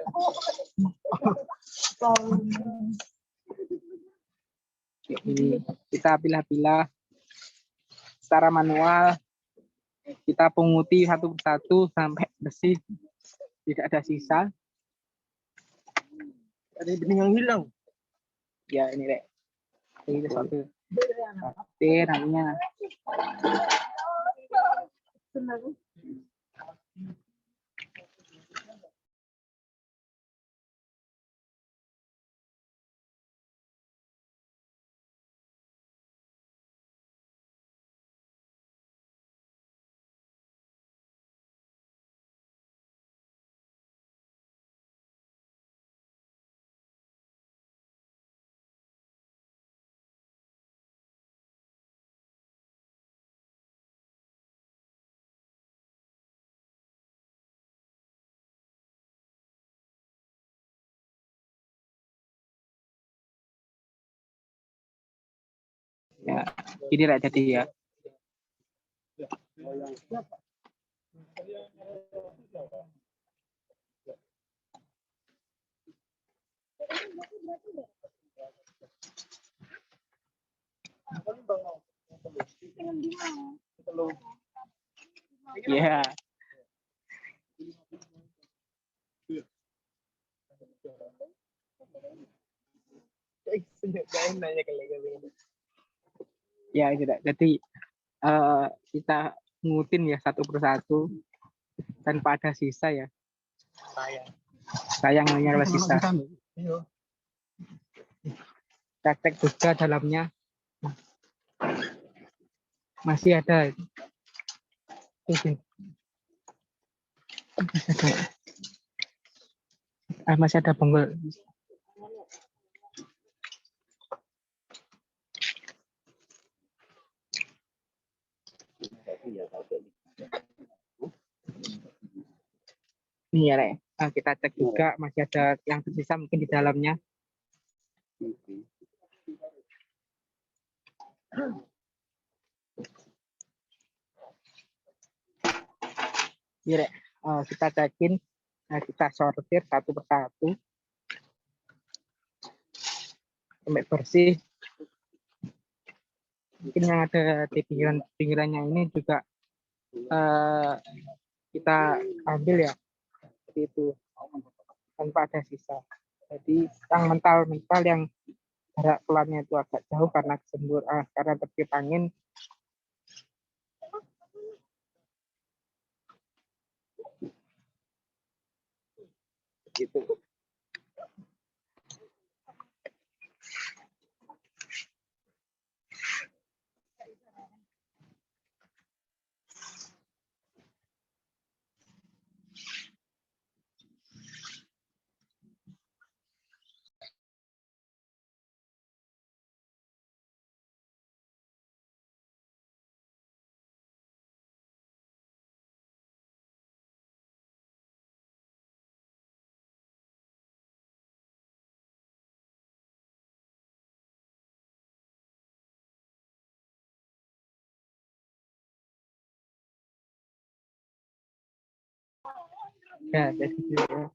Ini kita pilih-pilih secara manual, kita punguti satu persatu sampai bersih, tidak ada sisa. Ada bening yang hilang. Ya ini Rek. Ini satu. Oke, nantinya. Ya, ini Rek jadi ya. Ya. Ya tidak. Jadi kita ngutin ya satu persatu tanpa ada sisa ya. Sayang hanya ada sisa. Kita cek juga dalamnya. Nah, masih ada. Izin. Masih ada bonggol. Nih ya, Rek. Nah, kita cek juga masih ada yang tersisa mungkin di dalamnya. Ini, Rek. Kita cekin, nah, kita sortir satu persatu sampai bersih. Mungkin yang ada di pinggirannya ini juga kita ambil ya, seperti itu, tanpa ada sisa. Jadi yang mental yang jarak keluarnya itu agak jauh karena karena tertiup angin. Gitu. Ya, jadi ya.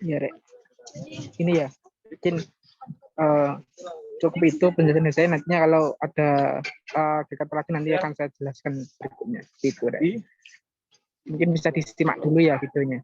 Ya, Rek. Ini ya, mungkin cukup itu penjelasan saya. Nantinya kalau ada dekat lagi nanti akan saya jelaskan berikutnya. Itu, Rek. Mungkin bisa disimak dulu ya videonya.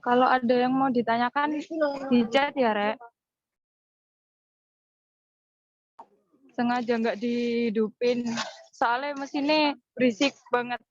Kalau ada yang mau ditanyakan di chat ya, Rek. Sengaja nggak dihidupin. Soalnya mesinnya berisik banget.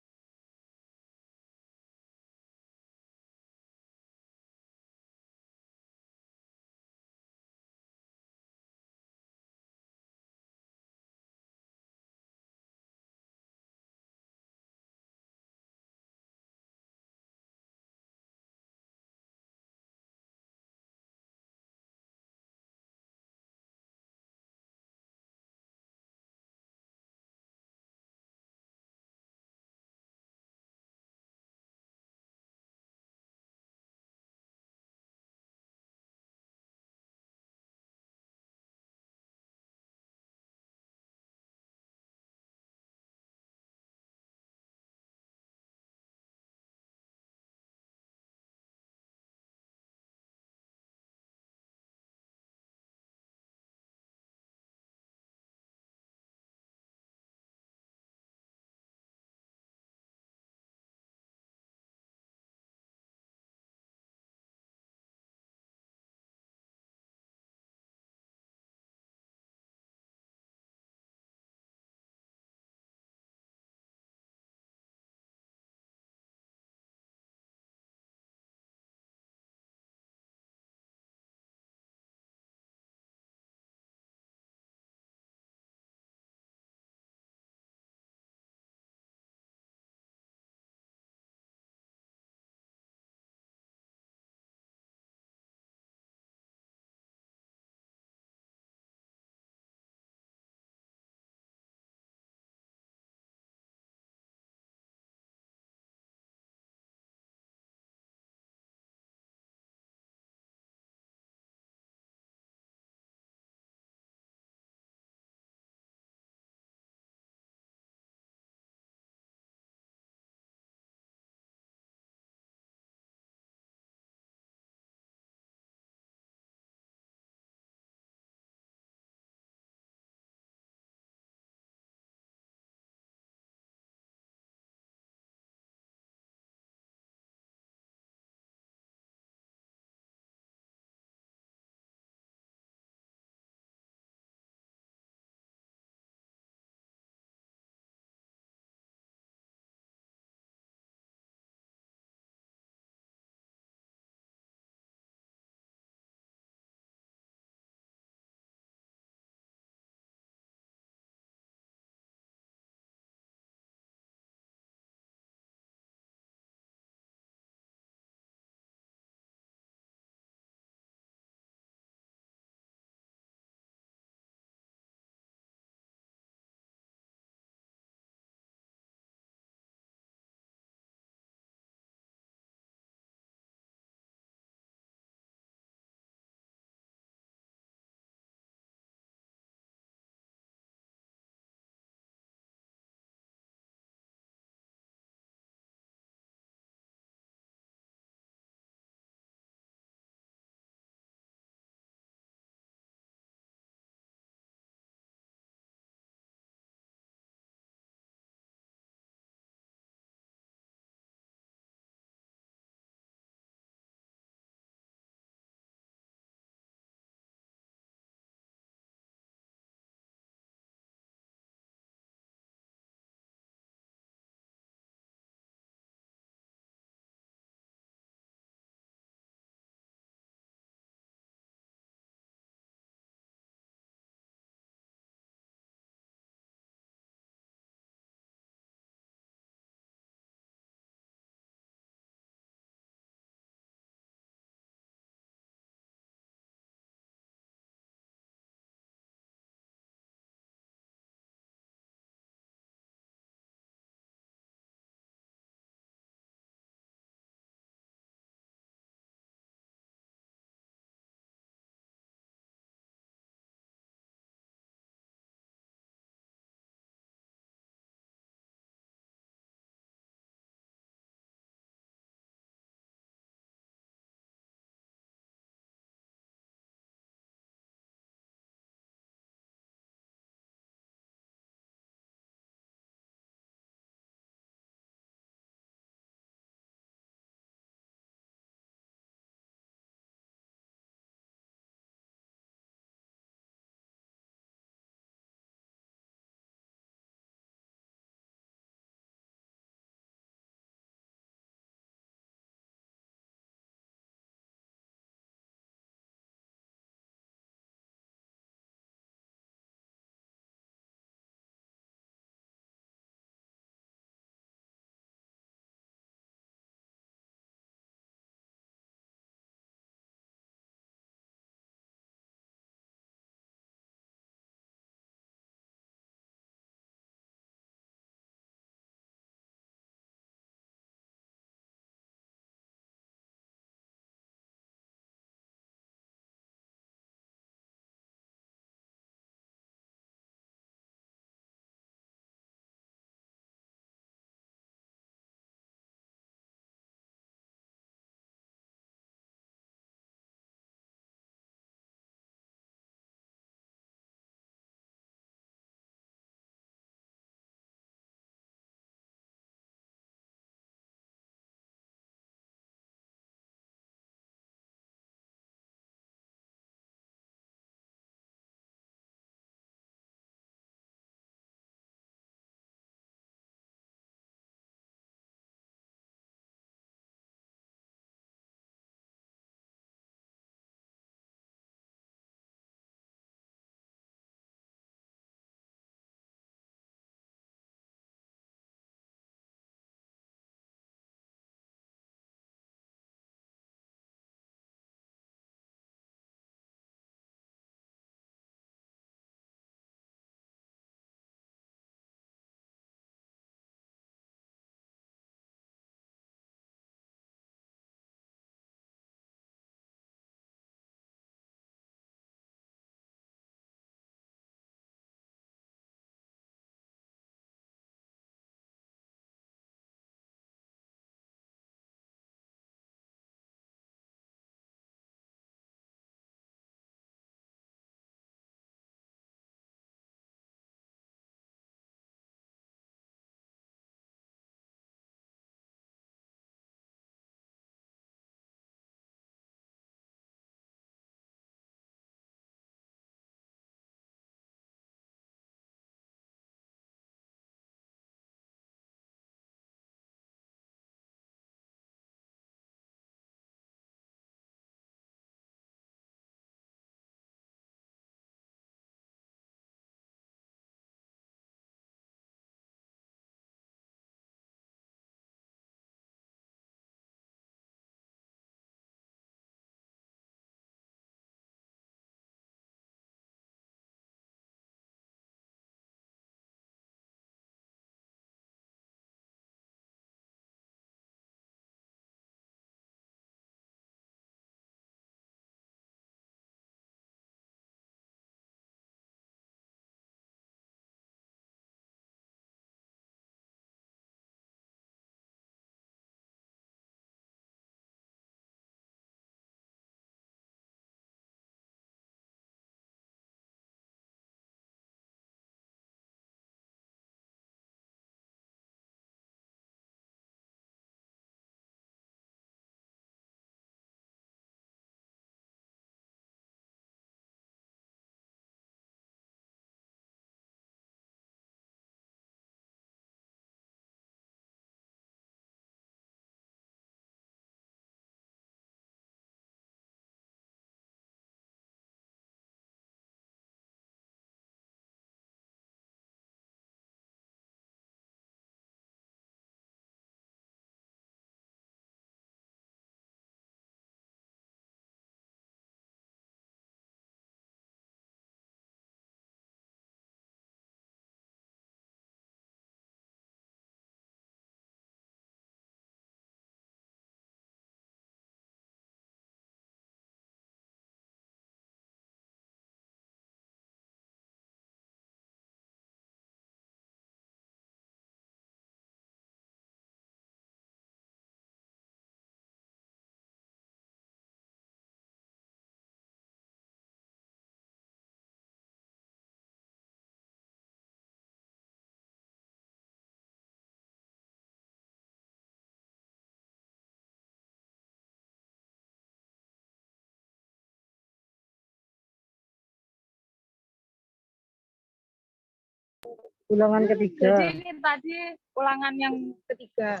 Ulangan ketiga. Jadi ini tadi ulangan yang ketiga.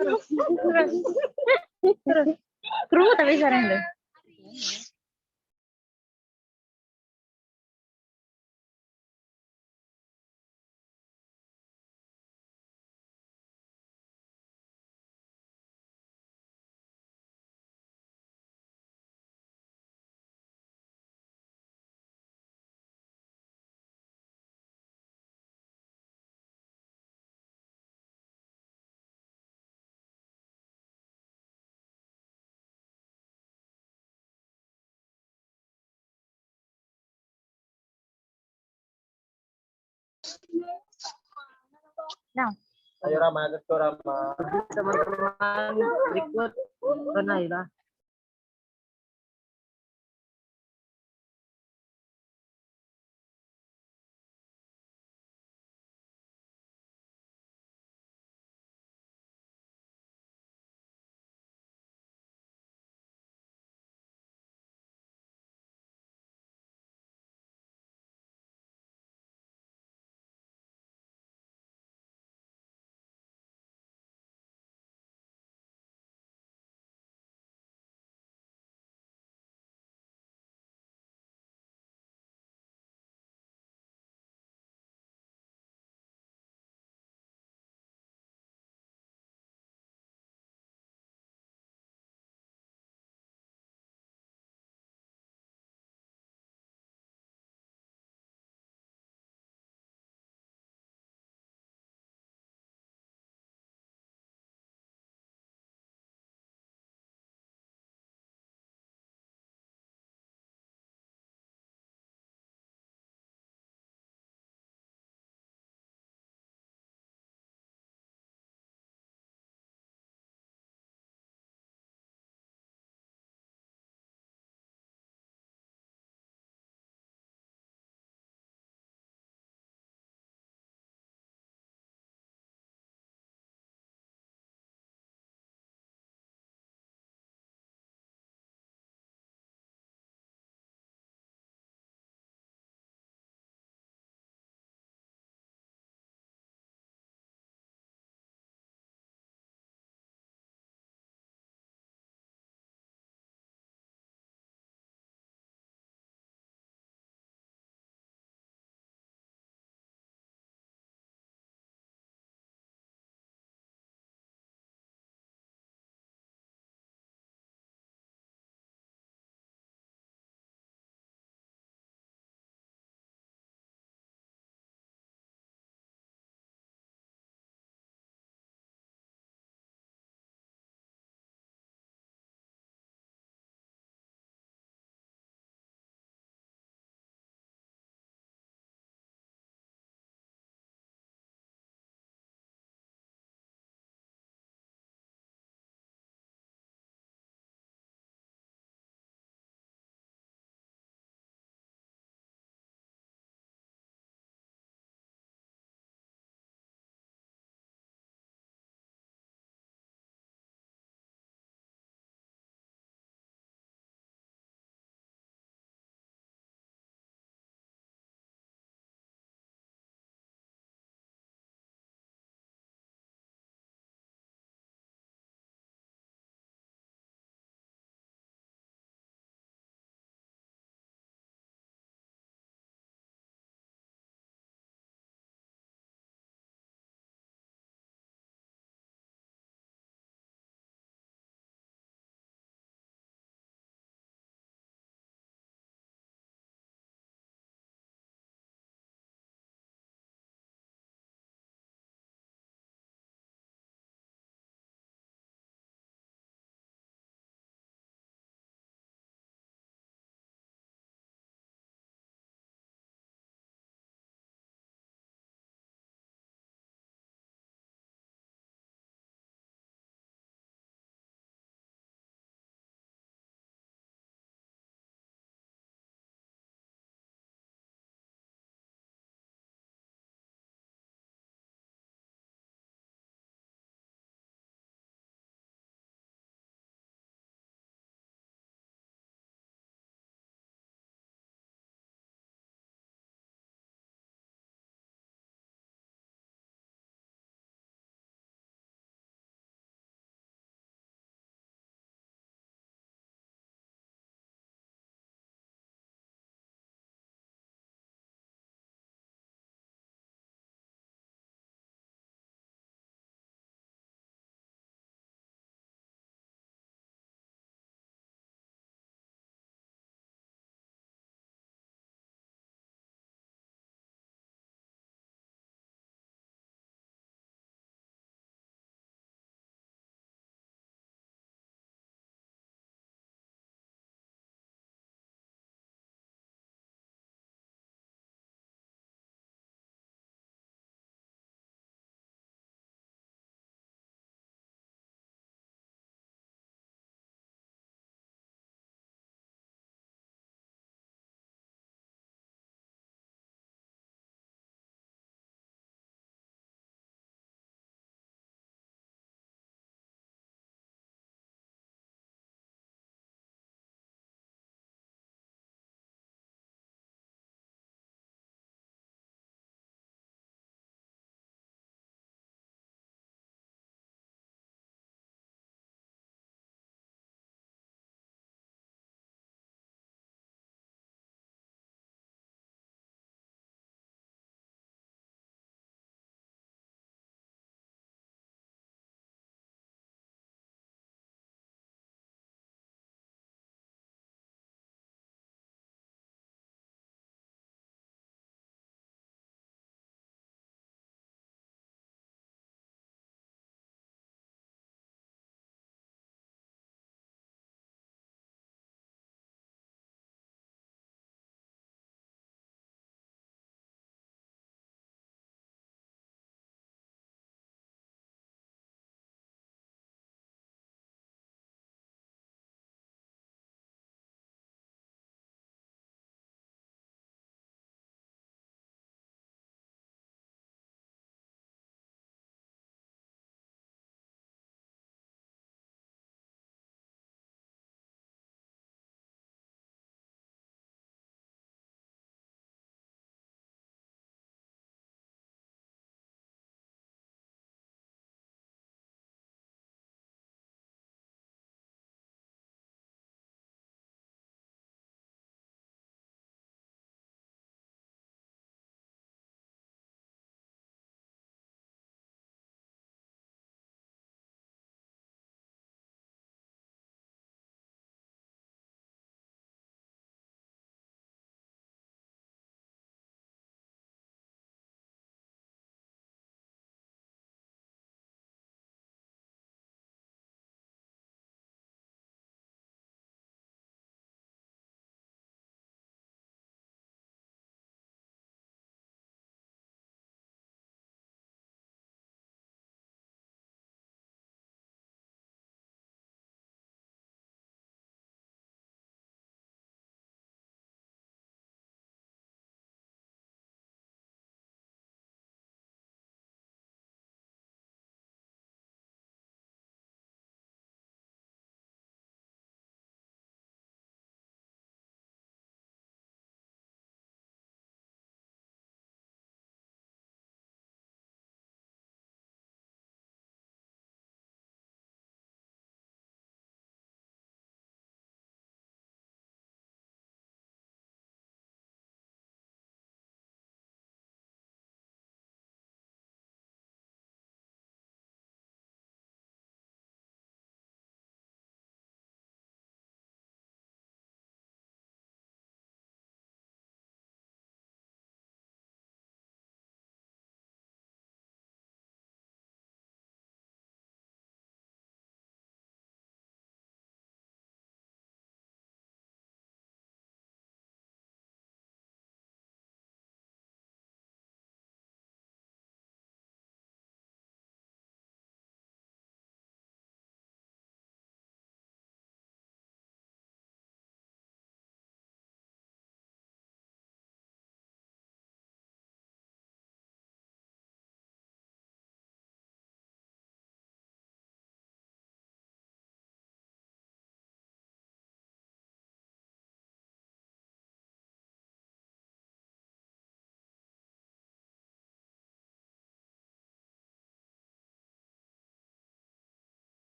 Terus. Kerungu tapi sekarang deh. Nah, Ayo Rama, let's go Rama. Teman-teman berikut Naila.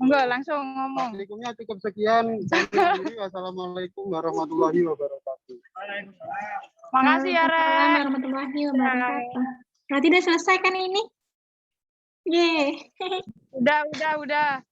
Enggak, langsung ngomong. Praktikumnya cukup sekian. Saya akhiri. Wassalamualaikum warahmatullahi wabarakatuh. Makasih ya, Rek. Waalaikumsalam warahmatullahi wabarakatuh. Berarti udah selesai kan ini? Yeay. Udah.